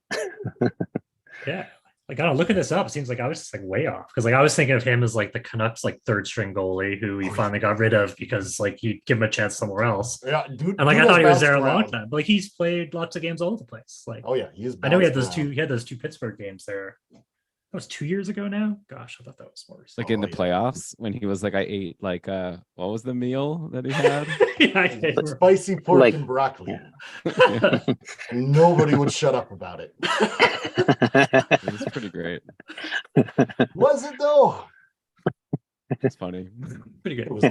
C: Yeah. Like, I don't look at this up. It seems like I was just like way off because like I was thinking of him as like the Canucks like 3rd string goalie who he finally got rid of because like you give him a chance somewhere else.
B: Yeah, dude.
C: And like I thought he was there a long time, but like he's played lots of games all over the place. Like,
B: oh yeah, he's.
C: I know he had those two Pittsburgh games there. That was 2 years ago now. Gosh, I thought that was more
A: Like in the playoffs when he was like, I ate like what was the meal that he had?
C: Yeah,
B: spicy pork and broccoli.
A: Yeah.
B: Nobody would shut up about it.
A: It was pretty great.
B: Was it though?
A: It's funny.
C: pretty good.
B: It was